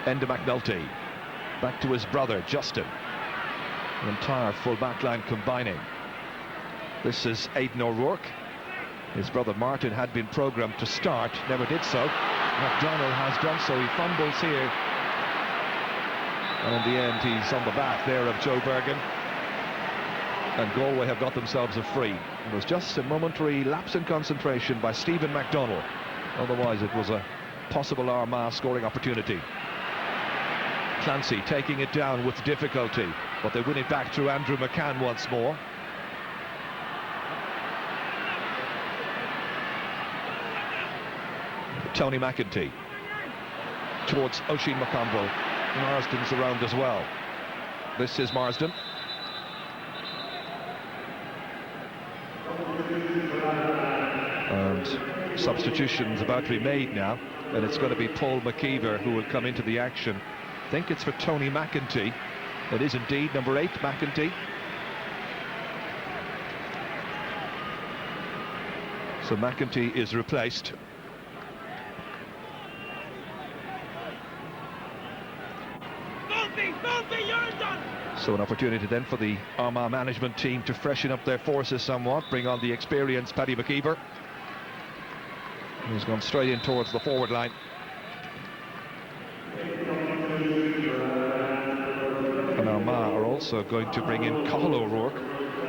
Enda McNulty back to his brother Justin. The entire full back line combining. This is Aidan O'Rourke. His brother Martin had been programmed to start, never did so. McDonnell has done so. He fumbles here, and in the end he's on the back there of Joe Bergen, and Galway have got themselves a free. It was just a momentary lapse in concentration by Stephen McDonnell. Otherwise it was a possible Armagh scoring opportunity. Clancy taking it down with difficulty, but they win it back through Andrew McCann once more. Tony McEntee towards Oisin McConville. Marsden's around as well. This is Marsden. And substitutions about to be made now, and it's going to be Paul McKeever who will come into the action. I think it's for Tony McEntee. It is indeed number 8, McEntee. So McEntee is replaced. So an opportunity then for the Armagh management team to freshen up their forces somewhat, bring on the experienced Paddy McKeever. He's gone straight in towards the forward line. And Armagh are also going to bring in Cathal O'Rourke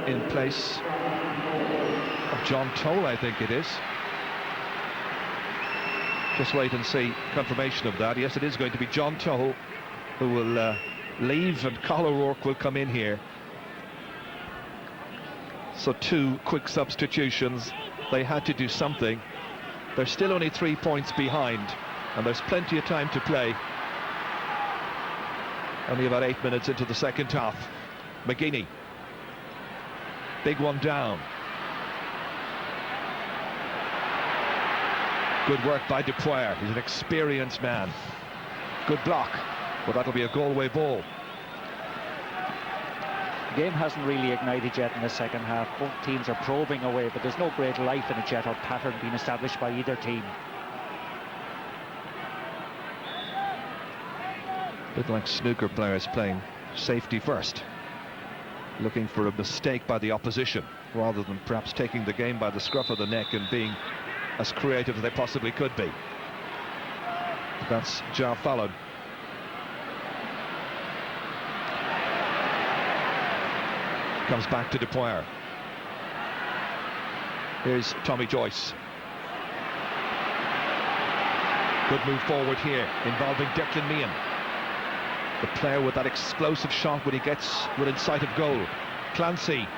in place of John Toll, I think it is. Just wait and see confirmation of that. Yes, it is going to be John Toll who will leave, and Cathal O'Rourke will come in here. So 2 quick substitutions. They had to do something. They're still only 3 points behind, and there's plenty of time to play. Only about 8 minutes into the second half. McGeaney, big one down. Good work by Dupoir. He's an experienced man. Good block, but that'll be a Galway ball. The game hasn't really ignited yet in the second half. Both teams are probing away, but there's no great life in it yet or pattern being established by either team. A bit like snooker players playing safety first, looking for a mistake by the opposition rather than perhaps taking the game by the scruff of the neck and being as creative as they possibly could be. That's Jar Fallon. Comes back to Dupoir. Here's Tommy Joyce. Good move forward here involving Declan Meehan, the player with that explosive shot when he gets within sight of goal. Clancy,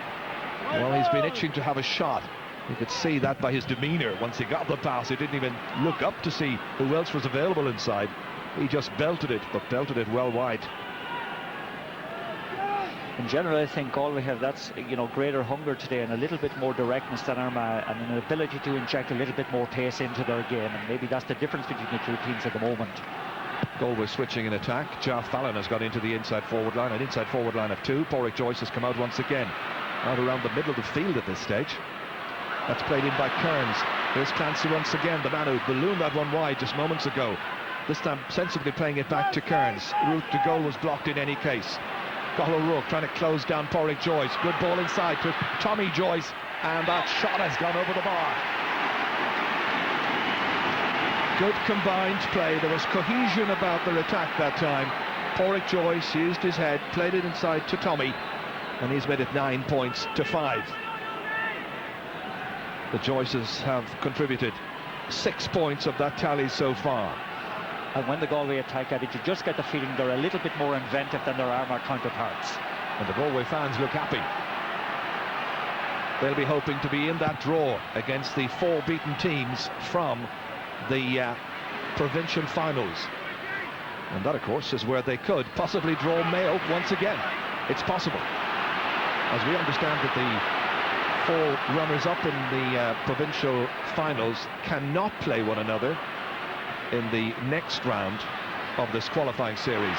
well, he's been itching to have a shot. You could see that by his demeanour once he got the pass. He didn't even look up to see who else was available inside. He just belted it, but belted it well wide. In general, I think Galway have greater hunger today and a little bit more directness than Armagh, and an ability to inject a little bit more pace into their game, and maybe that's the difference between the two teams at the moment. Galway switching in attack. Jar Fallon has got into the inside forward line, an inside forward line of two. Pádraig Joyce has come out once again, out around the middle of the field at this stage. That's played in by Kearns. Here's Clancy once again, the man who ballooned that one wide just moments ago. This time sensibly playing it back to Kearns. Route to goal was blocked in any case. Cathal O'Rourke trying to close down Pádraig Joyce. Good ball inside to Tommy Joyce, and that shot has gone over the bar. Good combined play. There was cohesion about their attack that time. Pádraig Joyce used his head, played it inside to Tommy, and he's made it 9 points to 5. The Joyces have contributed 6 points of that tally so far. And when the Galway attack at it, you just get the feeling they're a little bit more inventive than their Armagh counterparts. And the Galway fans look happy. They'll be hoping to be in that draw against the 4 beaten teams from the provincial finals. And that, of course, is where they could possibly draw Mayo once again. It's possible. As we understand that the 4 runners-up in the provincial finals cannot play one another in the next round of this qualifying series.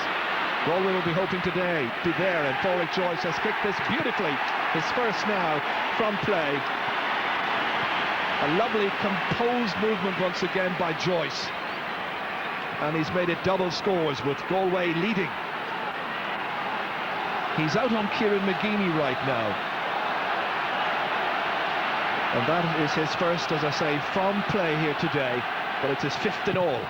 Galway will be hoping today to be there, and Pádraig Joyce has kicked this beautifully. His first now from play. A lovely composed movement once again by Joyce, and he's made it double scores with Galway leading. He's out on Kieran McGeeney right now, and that is his first, as I say, from play here today, but it's his 5th in all.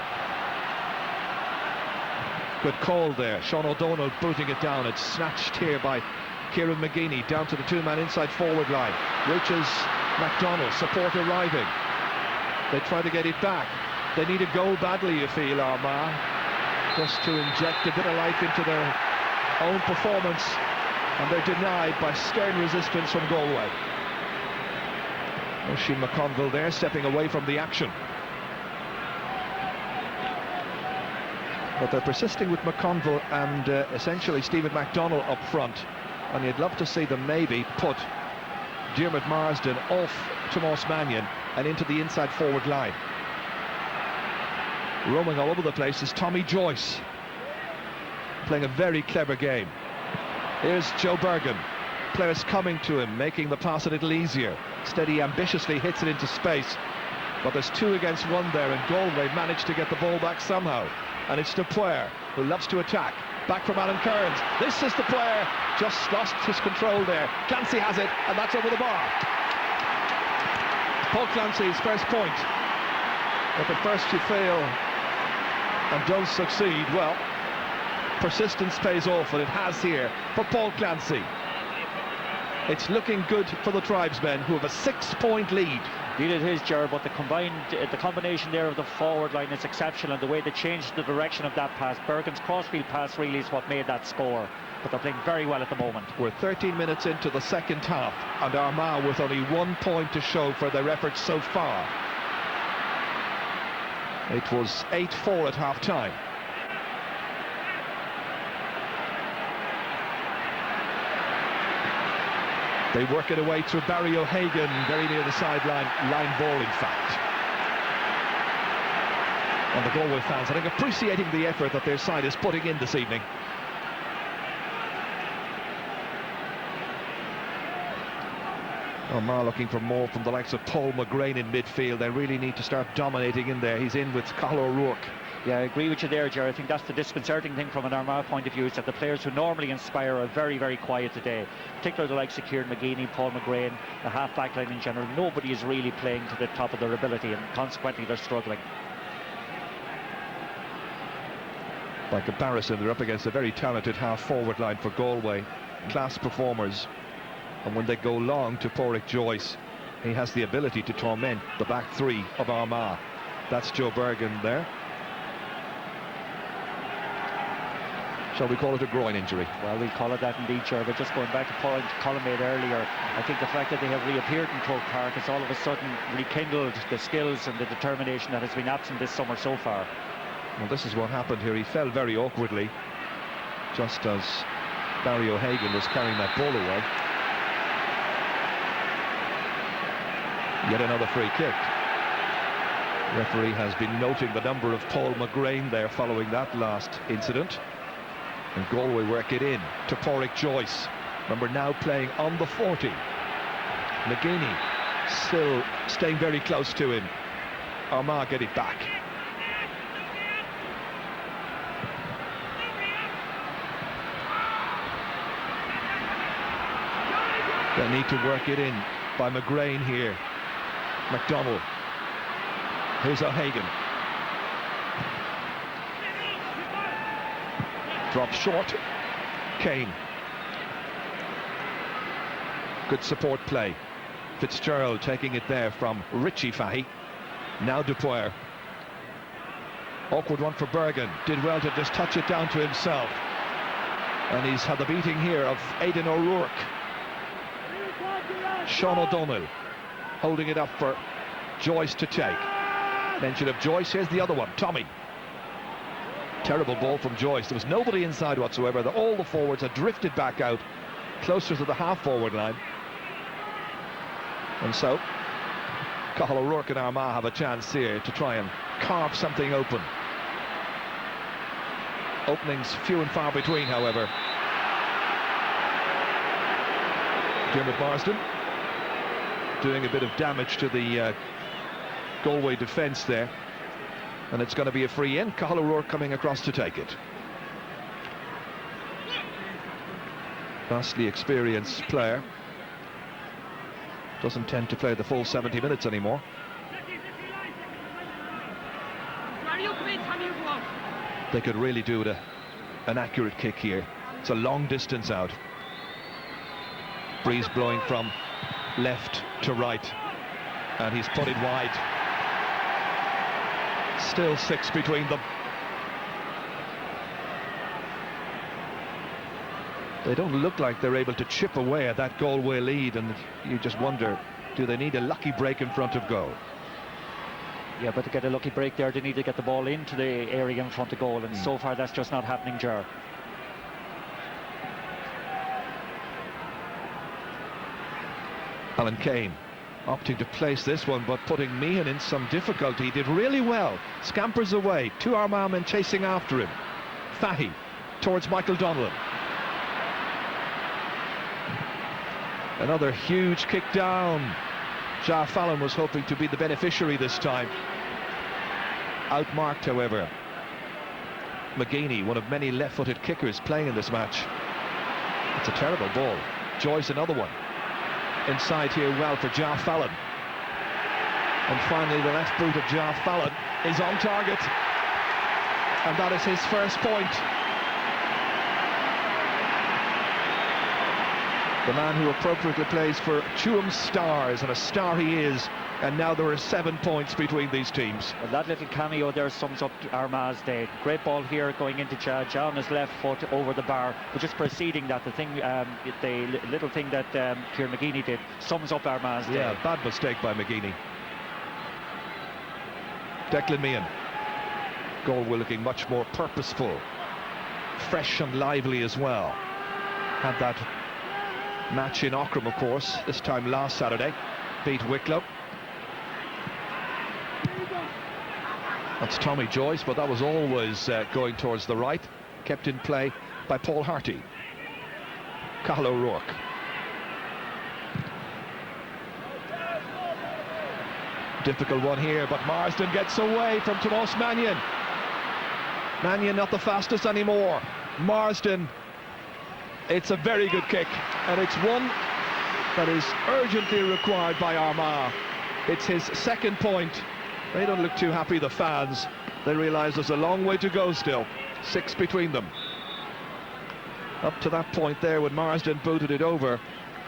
Good call there. Sean O'Donnell booting it down. It's snatched here by Kieran McGeeney down to the 2-man inside forward line. Reaches MacDonald, support arriving. They try to get it back. They need a goal badly, you feel, Armagh, just to inject a bit of life into their own performance, and they're denied by stern resistance from Galway. Oisin McConville there, stepping away from the action. But they're persisting with McConville and essentially Stephen MacDonald up front, and you'd love to see them maybe put Diarmuid Marsden off Tomas Mannion and into the inside forward line. Roaming all over the place is Tommy Joyce, playing a very clever game. Here's Joe Bergen. Players coming to him, making the pass a little easier. Steady ambitiously hits it into space, but there's 2 against 1 there, and Galway managed to get the ball back somehow. And it's Dupoir, who loves to attack. Back from Alan Kearns. This is the player, just lost his control there. Clancy has it, and that's over the bar. Paul Clancy's first point. If at first you fail and don't succeed, well, persistence pays off, and it has here for Paul Clancy. It's looking good for the tribesmen, who have a 6-point lead. Indeed it is, Gerard, but the combination there of the forward line is exceptional, and the way they changed the direction of that pass. Bergen's crossfield pass really is what made that score, but they're playing very well at the moment. We're 13 minutes into the second half, and Armagh with only 1 point to show for their efforts so far. It was 8-4 at half-time. They work it away to Barry O'Hagan, very near the sideline, line ball in fact. And the Galway fans, I think, appreciating the effort that their side is putting in this evening. Armagh looking for more from the likes of Paul McGrain in midfield. They really need to start dominating in there. He's in with Cathal O'Rourke. Yeah, I agree with you there, Jerry. I think that's the disconcerting thing from an Armagh point of view, is that the players who normally inspire are very, very quiet today. Particularly the likes of Kieran McGeeney, Paul McGrain, the half-back line in general. Nobody is really playing to the top of their ability, and consequently they're struggling. By comparison, they're up against a very talented half-forward line for Galway. Class performers. And when they go long to Pádraig Joyce, he has the ability to torment the back three of Armagh. That's Joe Bergen there. Shall we call it a groin injury? Well, we'll call it that indeed, sure. But just going back to the point Colin made earlier, I think the fact that they have reappeared in Croke Park has all of a sudden rekindled the skills and the determination that has been absent this summer so far. Well, this is what happened here. He fell very awkwardly, just as Barry O'Hagan was carrying that ball away. Yet another free kick. The referee has been noting the number of Paul McGrain there following that last incident. And Galway work it in to Pádraig Joyce. Remember, now playing on the 40. McGeeney still staying very close to him. Armagh get it back. They need to work it in by McGrain here. McDonald. Here's O'Hagan. Drop short. Kane. Good support play. Fitzgerald taking it there from Richie Fahy. Now Dupoir. Awkward one for Bergen. Did well to just touch it down to himself. And he's had the beating here of Aidan O'Rourke. Sean O'Donnell holding it up for Joyce to take. Mention of Joyce. Here's the other one, Tommy. Terrible ball from Joyce. There was nobody inside whatsoever. All the forwards had drifted back out closer to the half-forward line. And so Cathal O'Rourke and Armagh have a chance here to try and carve something open. Openings few and far between, however. Dermot Marsden doing a bit of damage to the Galway defence there. And it's going to be a free in. Cathal O'Rourke coming across to take it. Vastly experienced player. Doesn't tend to play the full 70 minutes anymore. They could really do with an accurate kick here. It's a long distance out. Breeze blowing from left to right. And he's put it wide. Still 6 between them. They don't look like they're able to chip away at that Galway lead, and you just wonder, do they need a lucky break in front of goal? Yeah, but to get a lucky break there, they need to get the ball into the area in front of goal, and so far that's just not happening, Ger. Alan Kane opting to place this one, but putting Meehan in some difficulty. He did really well. Scampers away. 2 Armagh men chasing after him. Fahy towards Michael Donlan. Another huge kick down. Jar Fallon was hoping to be the beneficiary this time. Outmarked, however. McGeeney, one of many left-footed kickers playing in this match. It's a terrible ball. Joyce, another one. Inside here well for Jar Fallon. And finally the left boot of Jar Fallon is on target. And that is his first point. The man who appropriately plays for Tuam Stars, and a star he is. And now there are 7 points between these teams. Well, that little cameo there sums up Armagh's day. Great ball here going into Jah on his left foot over the bar, but just preceding that, the little thing that Kieran McGeeney did sums up Armagh's day. Yeah, bad mistake by McGeeney. Declan Meehan. Galway looking much more purposeful, fresh and lively as well. Had that match in Auckram, of course, this time last Saturday. Beat Wicklow. That's Tommy Joyce, but that was always going towards the right, kept in play by Paul Harty. Cathal O'Rourke. Difficult one here, but Marsden gets away from Tomás Mannion. Mannion not the fastest anymore. Marsden, it's a very good kick, and it's one that is urgently required by Armagh. It's his second point. They don't look too happy, the fans. They realise there's a long way to go still. 6 between them. Up to that point there, when Marsden booted it over,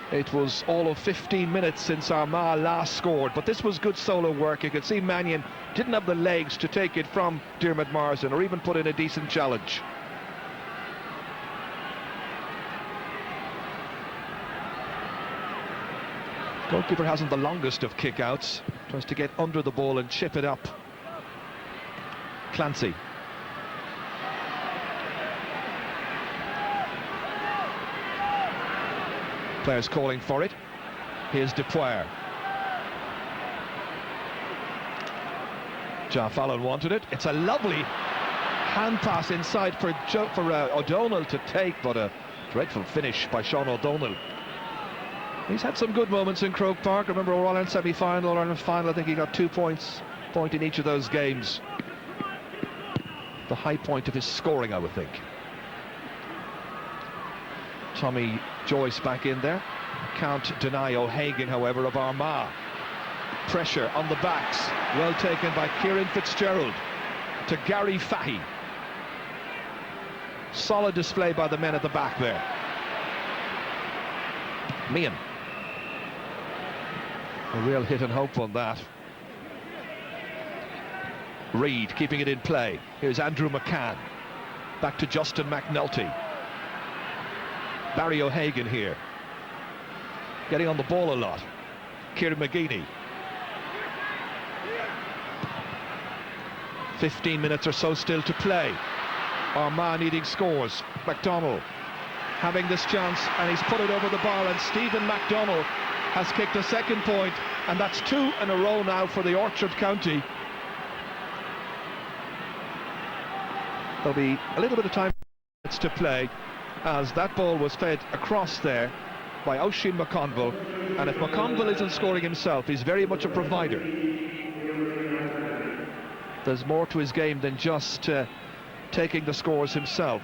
it was all of 15 minutes since Armagh last scored. But this was good solo work. You could see Mannion didn't have the legs to take it from Diarmuid Marsden or even put in a decent challenge. Goalkeeper hasn't the longest of kick-outs. Tries to get under the ball and chip it up. Clancy. Players calling for it. Here's Depoire. Ja Fallon wanted it. It's a lovely hand pass inside for O'Donnell to take, but a dreadful finish by Sean O'Donnell. He's had some good moments in Croke Park. Remember, All-Ireland semi-final, All-Ireland final, I think he got 2 points, point in each of those games. The high point of his scoring, I would think. Tommy Joyce back in there. Can't deny O'Hagan, however, of Armagh. Pressure on the backs. Well taken by Kieran Fitzgerald to Gary Fahy. Solid display by the men at the back there. Meehan. A real hit and hope on that. Reid keeping it in play. Here's Andrew McCann. Back to Justin McNulty. Barry O'Hagan here. Getting on the ball a lot. Kieran McGeeney. 15 minutes or so still to play. Armagh needing scores. McDonnell having this chance, and he's put it over the bar, and Stephen McDonnell has kicked a second point, and that's 2 in a row now for the Orchard County. There'll be a little bit of time to play, as that ball was fed across there by Oisin McConville, and if McConville isn't scoring himself, he's very much a provider. There's more to his game than just taking the scores himself.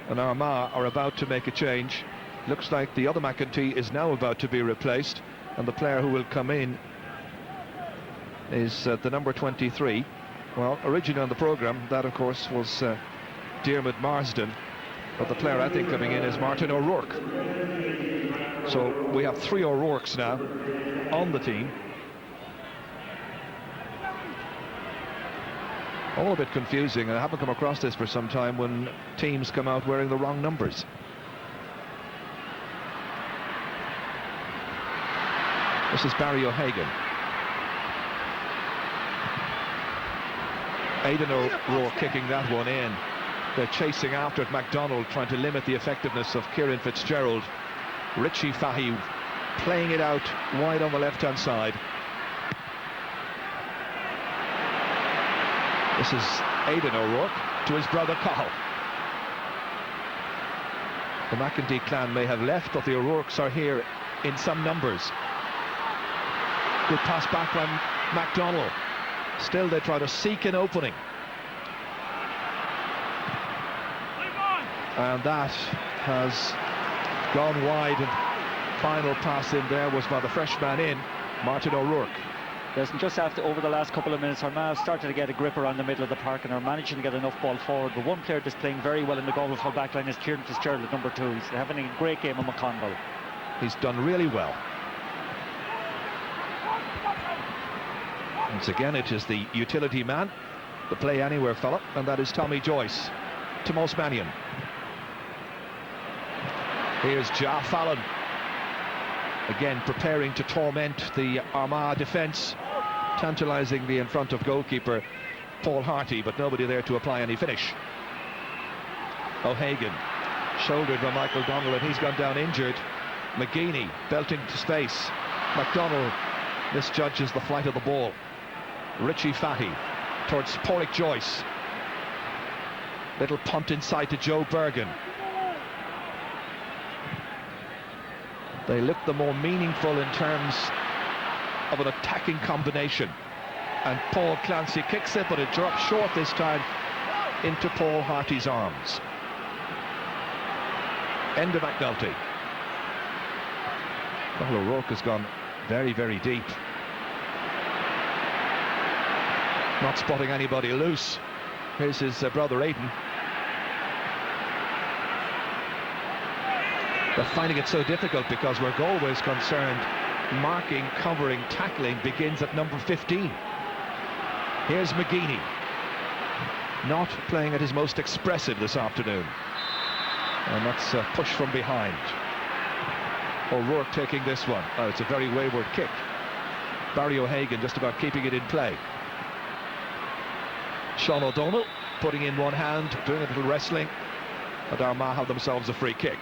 And Armagh are about to make a change. Looks like the other McEntee is now about to be replaced, and the player who will come in is the number 23. Well, originally on the programme, that of course was Diarmuid Marsden, but the player I think coming in is Martin O'Rourke. So we have 3 O'Rourkes now on the team. All a bit confusing, and I haven't come across this for some time when teams come out wearing the wrong numbers. This is Barry O'Hagan. Aidan O'Rourke kicking that one in. They're chasing after it. McDonald trying to limit the effectiveness of Kieran Fitzgerald. Richie Fahy playing it out wide on the left-hand side. This is Aidan O'Rourke to his brother Cathal. The McEntee clan may have left, but the O'Rourkes are here in some numbers. Good pass back by McDonnell. Still they try to seek an opening. And that has gone wide, and final pass in there was by the freshman in, Martin O'Rourke. Listen, just after, over the last couple of minutes, Armagh started to get a grip around the middle of the park and are managing to get enough ball forward. But one player that's playing very well in the Galway full back line is Kieran Fitzgerald at number 2. He's having a great game on McConville. He's done really well. Once again, it is the utility man, the play anywhere fella, and that is Tommy Joyce. Tomás Mannion. Here's Ja Fallon. Again, preparing to torment the Armagh defence, tantalisingly in front of goalkeeper Paul Harty, but nobody there to apply any finish. O'Hagan, shouldered by Michael Donnell, and he's gone down injured. McGeeney belting to space. McDonnell misjudges the flight of the ball. Richie Fahy towards Porrick Joyce. Little punt inside to Joe Bergen. They look the more meaningful in terms of an attacking combination. And Paul Clancy kicks it, but it drops short this time into Paul Harty's arms. End of McNulty. Cathal O'Rourke has gone very, very deep. Not spotting anybody loose. Here's his brother Aidan. They're finding it so difficult because where Galway is concerned, marking, covering, tackling begins at number 15. Here's McGeeney. Not playing at his most expressive this afternoon. And that's a push from behind. O'Rourke taking this one. Oh, it's a very wayward kick. Barry O'Hagan just about keeping it in play. Sean O'Donnell putting in one hand, doing a little wrestling. And Armagh have themselves a free kick.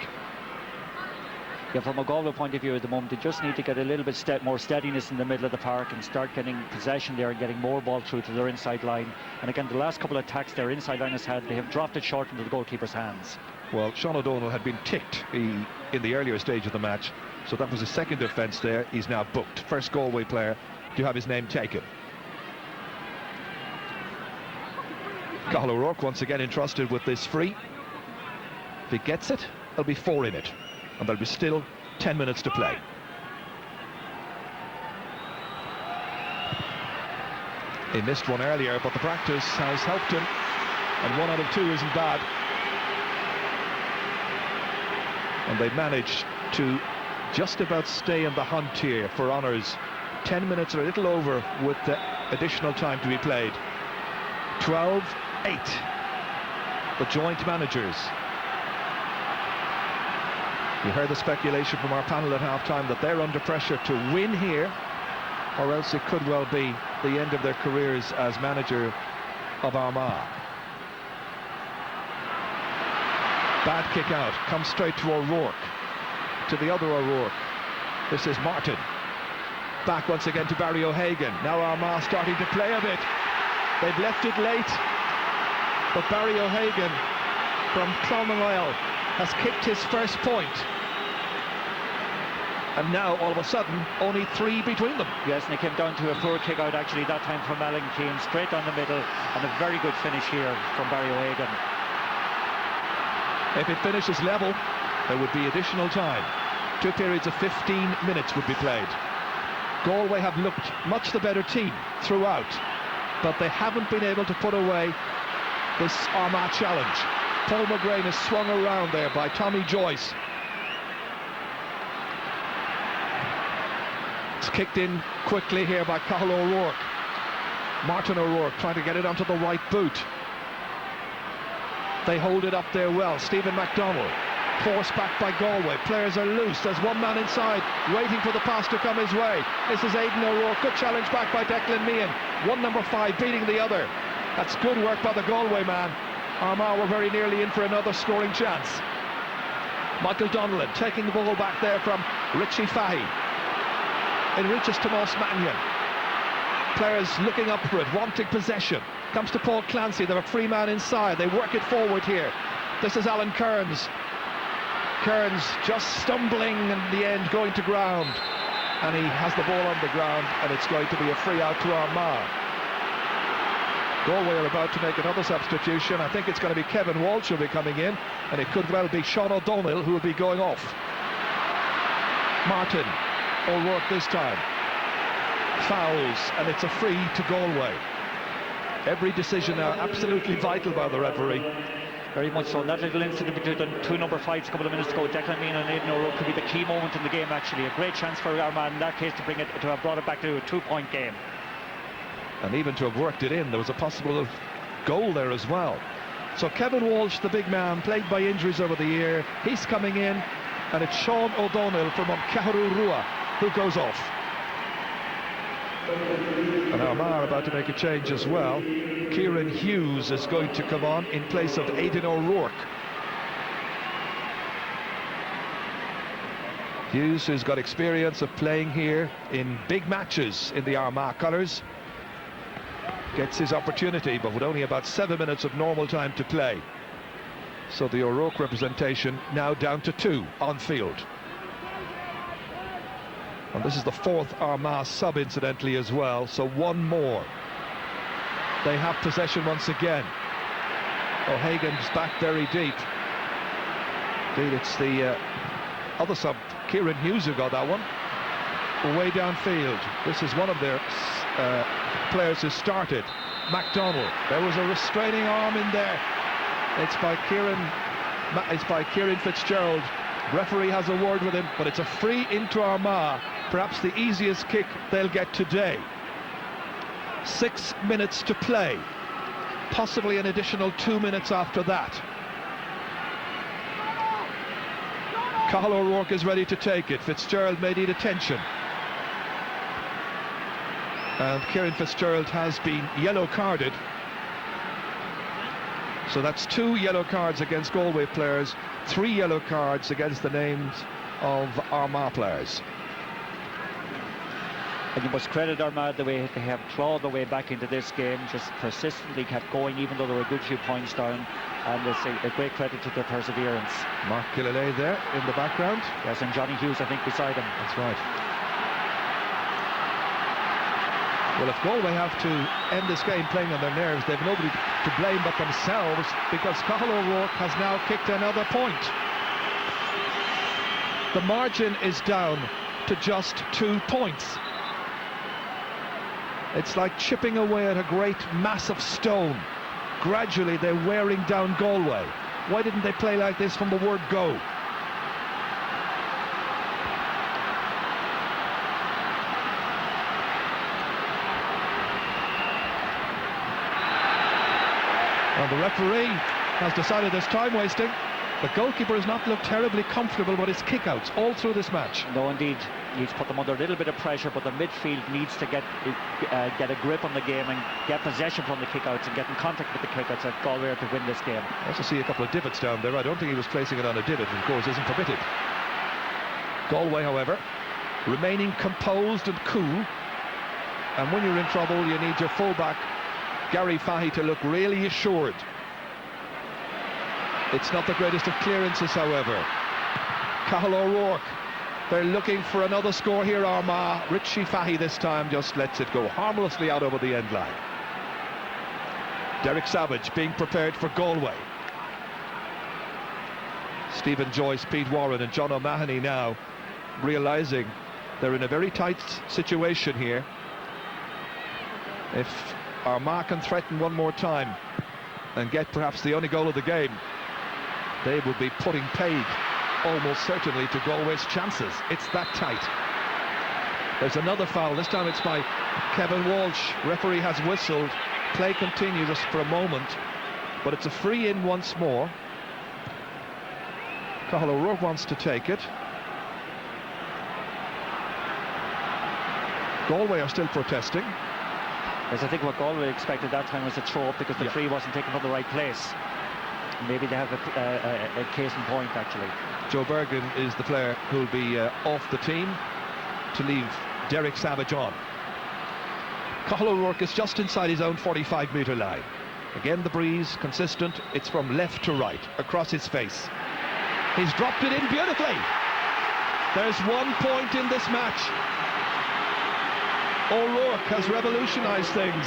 Yeah, from a Galway point of view at the moment, they just need to get a little bit more steadiness in the middle of the park and start getting possession there and getting more ball through to their inside line. And again, the last couple of attacks their inside line has had, they have dropped it short into the goalkeeper's hands. Well, Sean O'Donnell had been ticked in the earlier stage of the match, so that was his second offence there. He's now booked. First Galway player to have his name taken. Cathal O'Rourke once again entrusted with this free. If he gets it, there'll be 4 in it. And there'll be still 10 minutes to play. He missed one earlier, but the practice has helped him. And 1 out of 2 isn't bad. And they managed to just about stay in the hunt here for honours. 10 minutes or a little over with the additional time to be played. 12-8. The joint managers. You heard the speculation from our panel at half-time that they're under pressure to win here, or else it could well be the end of their careers as manager of Armagh. Bad kick out, comes straight to O'Rourke, to the other O'Rourke. This is Martin. Back once again to Barry O'Hagan. Now Armagh starting to play a bit. They've left it late, but Barry O'Hagan from Clonmel has kicked his first point. And now, all of a sudden, only 3 between them. Yes, and it came down to a poor kick out actually that time from Alan Keane, straight down the middle, and a very good finish here from Barry O'Hagan. If it finishes level, there would be additional time. 2 periods of 15 minutes would be played. Galway have looked much the better team throughout, but they haven't been able to put away this Armagh challenge. Paul McGrain is swung around there by Tommy Joyce. It's kicked in quickly here by Cathal O'Rourke. Martin O'Rourke trying to get it onto the right boot. They hold it up there well. Stephen MacDonald forced back by Galway. Players are loose. There's one man inside waiting for the pass to come his way. This is Aidan O'Rourke. Good challenge back by Declan Meehan. One number 5 beating the other. That's good work by the Galway man. Armagh were very nearly in for another scoring chance. Michael Donnellan taking the ball back there from Richie Fahy. It reaches to Moss Mannion. Players looking up for it, wanting possession. Comes to Paul Clancy, they're a free man inside. They work it forward here. This is Alan Kearns. Kearns just stumbling in the end, going to ground. And he has the ball on the ground, and it's going to be a free out to Armagh. Galway are about to make another substitution. I think it's going to be Kevin Walsh who'll be coming in, and it could well be Sean O'Donnell who will be going off. Martin O'Rourke this time fouls, and it's a free to Galway. Every decision now absolutely vital by the referee. Very much so. That little incident between the 2 number 5s a couple of minutes ago, Declan Meehan and Aidan O'Rourke, could be the key moment in the game actually. A great chance for Armagh in that case to have brought it back to a 2-point game. And even to have worked it in, there was a possible goal there as well. So Kevin Walsh, the big man, plagued by injuries over the year, he's coming in, and it's Sean O'Donnell from Caharurua who goes off. And Armagh are about to make a change as well. Kieran Hughes is going to come on in place of Aidan O'Rourke. Hughes, who's got experience of playing here in big matches in the Armagh colours. gets his opportunity, but with only about 7 minutes of normal time to play. So the O'Rourke representation now down to 2 on field. And this is the 4th Armagh sub, incidentally, as well, so 1 more. They have possession once again. O'Hagan's back very deep. Indeed, it's the other sub, Kieran Hughes, who got that one. Way downfield. This is one of their players who started, MacDonald. There was a restraining arm in there. It's by Kieran Fitzgerald. Referee has a word with him, but it's a free into Armagh, perhaps the easiest kick they'll get today. 6 minutes to play, possibly an additional 2 minutes after that. Cathal O'Rourke is ready to take it. Fitzgerald may need attention. And Kieran Fitzgerald has been yellow carded. So that's 2 yellow cards against Galway players, 3 yellow cards against the names of Armagh players. And you must credit Armagh the way they have clawed their way back into this game, just persistently kept going even though they were a good few points down, and it's a great credit to their perseverance. Mark Killalay there in the background. Yes, and Johnny Hughes, I think, beside him. That's right. Well, if Galway have to end this game playing on their nerves, they've nobody to blame but themselves, because Cathal O'Rourke has now kicked another point. The margin is down to just 2 points. It's like chipping away at a great mass of stone. Gradually they're wearing down Galway. Why didn't they play like this from the word go? Well, the referee has decided there's time wasting. The goalkeeper has not looked terribly comfortable with his kickouts all through this match. No, indeed. Needs to put them under a little bit of pressure, but the midfield needs to get a grip on the game and get possession from the kickouts and get in contact with the kickouts if Galway are to win this game. I also see a couple of divots down there. I don't think he was placing it on a divot, and of course isn't permitted. Galway, however, remaining composed and cool. And when you're in trouble, you need your fullback, Gary Fahy, to look really assured. It's not the greatest of clearances, however. Cathal O'Rourke, they're looking for another score here, Armagh. Richie Fahy this time just lets it go harmlessly out over the end line. Derek Savage being prepared for Galway. Stephen Joyce, Pete Warren and John O'Mahony now realising they're in a very tight situation here. If Armagh can threaten one more time and get perhaps the only goal of the game, they would be putting paid almost certainly to Galway's chances. It's that tight. There's another foul. This time it's by Kevin Walsh. Referee has whistled. Play continues just for a moment, but it's a free in once more. Cathal O'Rourke wants to take it. Galway are still protesting. Yes, I think what Galway expected that time was a throw up because the free wasn't taken from the right place. Maybe they have a case in point, actually. Joe Bergen is the player who'll be off the team to leave Derek Savage on. Cathal O'Rourke is just inside his own 45-metre line. Again, the breeze, consistent. It's from left to right, across his face. He's dropped it in beautifully. There's 1 point in this match. O'Rourke has revolutionised things.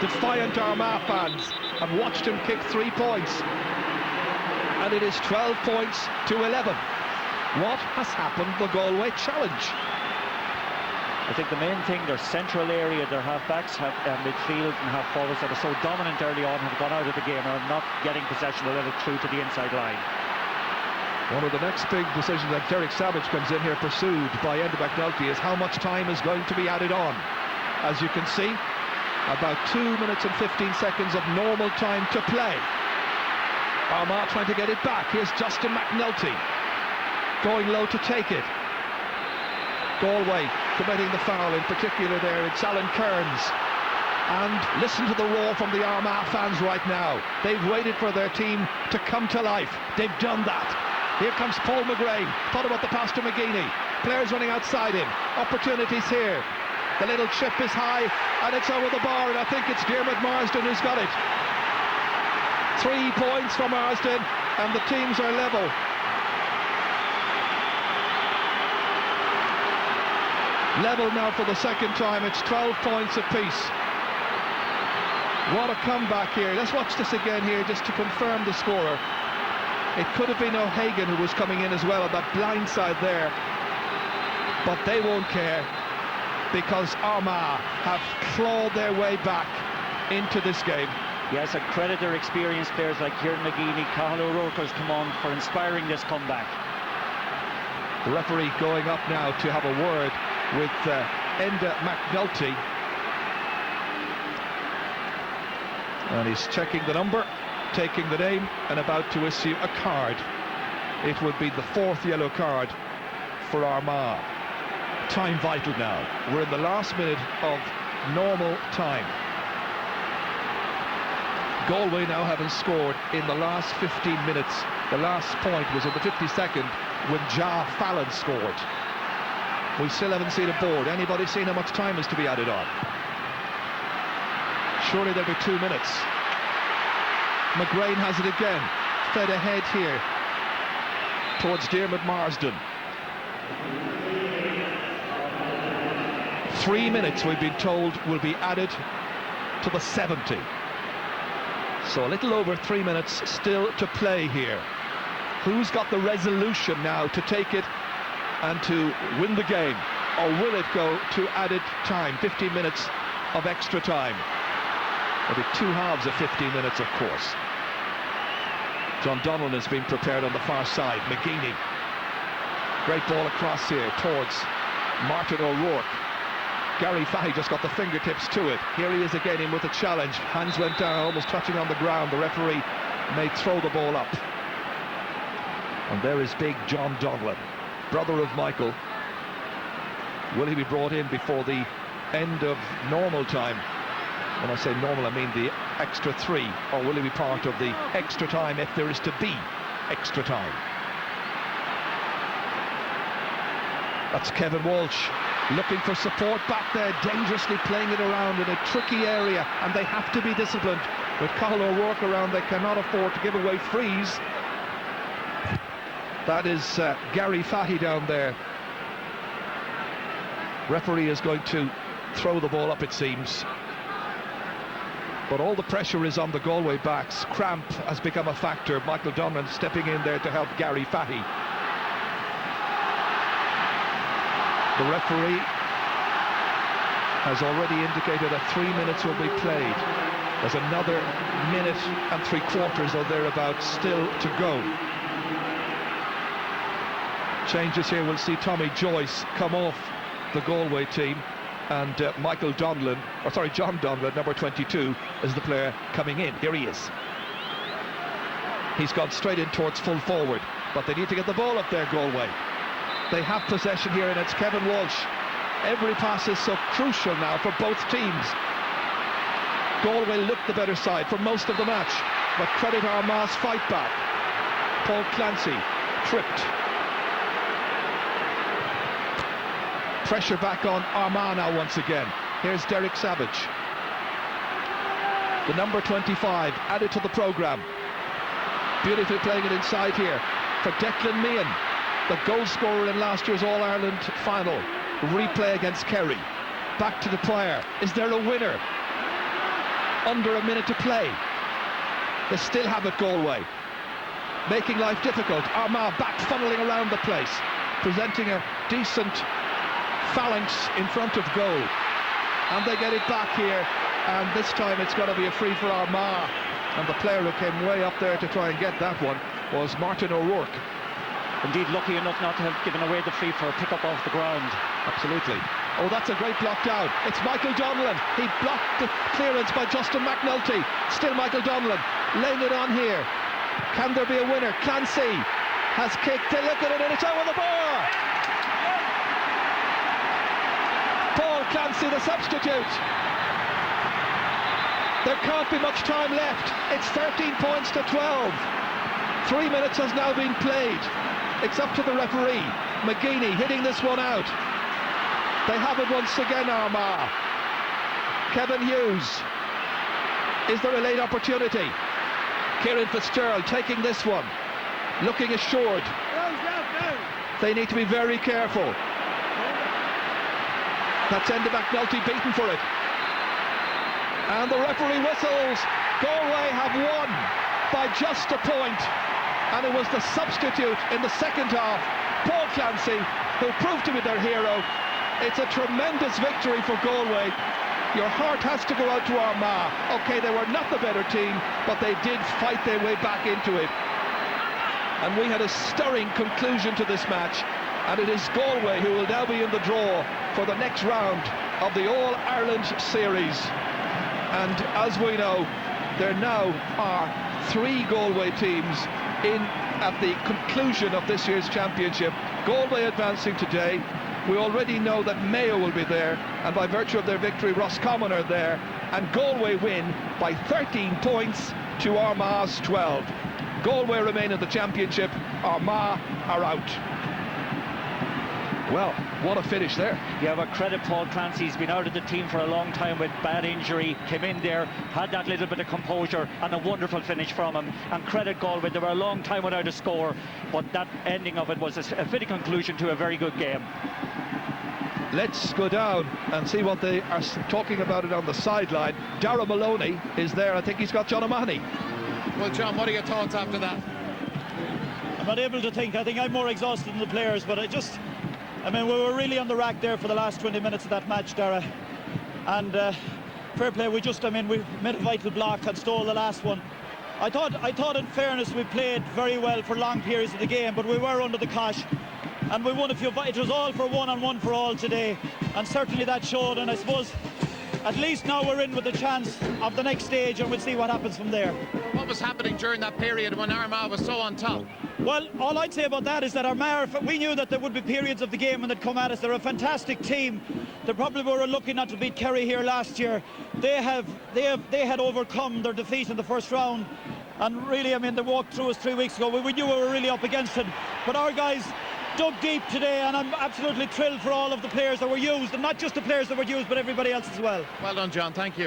Defiant Armagh fans have watched him kick 3 points. And it is 12 points to 11. What has happened to the Galway challenge? I think the main thing, their central area, their half-backs, midfield and half-forwards that are so dominant early on have gone out of the game and are not getting possession or let it through to the inside line. One of the next big decisions that Derek Savage comes in here pursued by Enda McNulty is how much time is going to be added on. As you can see, about 2 minutes and 15 seconds of normal time to play. Armagh trying to get it back. Here's Justin McNulty going low to take it. Galway committing the foul, in particular there, it's Alan Kearns. And listen to the roar from the Armagh fans right now. They've waited for their team to come to life. They've done that. Here comes Paul McGrain. Thought about the pass to McGeaney. Players running outside him. Opportunities here. The little chip is high, and it's over the bar, and I think it's Diarmuid Marsden who's got it. 3 points for Marsden, and the teams are level. Level now for the second time. It's 12 points apiece. What a comeback here. Let's watch this again here just to confirm the scorer. It could have been O'Hagan who was coming in as well on that blind side there, but they won't care because Armagh have clawed their way back into this game. Yes, and credit their experienced players like Kieran McGeeney, Cathal O'Rourke has come on for inspiring this comeback. The referee going up now to have a word with Enda McNulty, and he's checking the number, taking the name, and about to issue a card. It would be the 4th yellow card for Armagh. Time vital now. We're in the last minute of normal time. Galway now having scored in the last 15 minutes. The last point was on the 52nd when Ja Fallon scored. We still haven't seen a board. Anybody seen how much time is to be added on? Surely there'll be 2 minutes. McGrain has it again. Fed ahead here towards Diarmuid Marsden. 3 minutes, we've been told, will be added to the 70. So a little over 3 minutes still to play here. Who's got the resolution now to take it and to win the game? Or will it go to added time, 15 minutes of extra time? There'll be 2 halves of 15 minutes, of course. John Donlan has been prepared on the far side. McGeeney. Great ball across here towards Martin O'Rourke. Gary Fahy just got the fingertips to it. Here he is again in with a challenge. Hands went down, almost touching on the ground. The referee may throw the ball up. And there is big John Donlan, brother of Michael. Will he be brought in before the end of normal time? When I say normal, I mean the extra 3. Or will he be part of the extra time if there is to be extra time? That's Kevin Walsh looking for support back there, dangerously playing it around in a tricky area, and they have to be disciplined. With Cathal O'Rourke around, they cannot afford to give away frees. That is Gary Fahy down there. Referee is going to throw the ball up, it seems. But all the pressure is on the Galway backs. Cramp has become a factor. Michael Donlan stepping in there to help Gary Fahy. The referee has already indicated that 3 minutes will be played. There's another minute and 3/4 or thereabouts still to go. Changes here. We'll see Tommy Joyce come off the Galway team, and Michael Donlan, or sorry, John Donlan, number 22, is the player coming in. Here he is. He's gone straight in towards full forward, but they need to get the ball up there, Galway. They have possession here, and it's Kevin Walsh. Every pass is so crucial now for both teams. Galway looked the better side for most of the match, but credit Armagh's fight back. Paul Clancy tripped. Pressure back on Armagh now once again. Here's Derek Savage. The number 25 added to the programme. Beautifully playing it inside here for Declan Meehan, the goal scorer in last year's All-Ireland final. Replay against Kerry. Back to the player. Is there a winner? Under a minute to play. They still have it, Galway. Making life difficult. Armagh back funneling around the place, presenting a decent phalanx in front of goal. And they get it back here, and this time it's got to be a free for Armagh. And the player who came way up there to try and get that one was Martin O'Rourke. Indeed, lucky enough not to have given away the free for a pick-up off the ground. Absolutely. Oh, that's a great block down. It's Michael Donlan. He blocked the clearance by Justin McNulty. Still Michael Donlan laying it on here. Can there be a winner? Clancy has kicked. They look at it, and it's over the bar. Paul Clancy, the substitute. There can't be much time left. It's 13 points to 12. 3 minutes has now been played. It's up to the referee. McGeeney hitting this one out. They have it once again, Armagh. Kevin Hughes. Is there a late opportunity? Kieran Fitzgerald taking this one, looking assured. They need to be very careful. That's Enda McNulty beaten for it. And the referee whistles. Galway have won by just a point. And it was the substitute in the second half, Paul Clancy, who proved to be their hero. It's a tremendous victory for Galway. Your heart has to go out to Armagh. OK, they were not the better team, but they did fight their way back into it. And we had a stirring conclusion to this match, and it is Galway who will now be in the draw for the next round of the All-Ireland series. And as we know, there now are 3 Galway teams in at the conclusion of this year's championship. Galway advancing today. We already know that Mayo will be there, and by virtue of their victory, Roscommon are there, and Galway win by 13 points to Armagh's 12. Galway remain in the championship, Armagh are out. Well, what a finish there. Yeah, but credit Paul Clancy. He's been out of the team for a long time with bad injury, came in there, had that little bit of composure, and a wonderful finish from him. And credit Galway, they were a long time without a score, but that ending of it was a fitting conclusion to a very good game. Let's go down and see what they are talking about it on the sideline. Darragh Maloney is there. I think he's got John O'Mahony. Well, John, what are your thoughts after that? I'm not able to think. I think I'm more exhausted than the players, but I mean, we were really on the rack there for the last 20 minutes of that match, Darragh. And fair play, we made a vital block and stole the last one. I thought in fairness we played very well for long periods of the game, but we were under the cosh. And we won it was all for one and one for all today. And certainly that showed, and I suppose at least now we're in with the chance of the next stage, and we'll see what happens from there. What was happening during that period when Armagh was so on top? Well, all I'd say about that is that Armagh, we knew that there would be periods of the game when they'd come at us. They're a fantastic team. They probably were lucky not to beat Kerry here last year. They had overcome their defeat in the first round. And really, I mean, they walked through us 3 weeks ago. We knew we were really up against it. But our guys dug deep today, and I'm absolutely thrilled for all of the players that were used, and not just the players that were used, but everybody else as well. Well done, John. Thank you.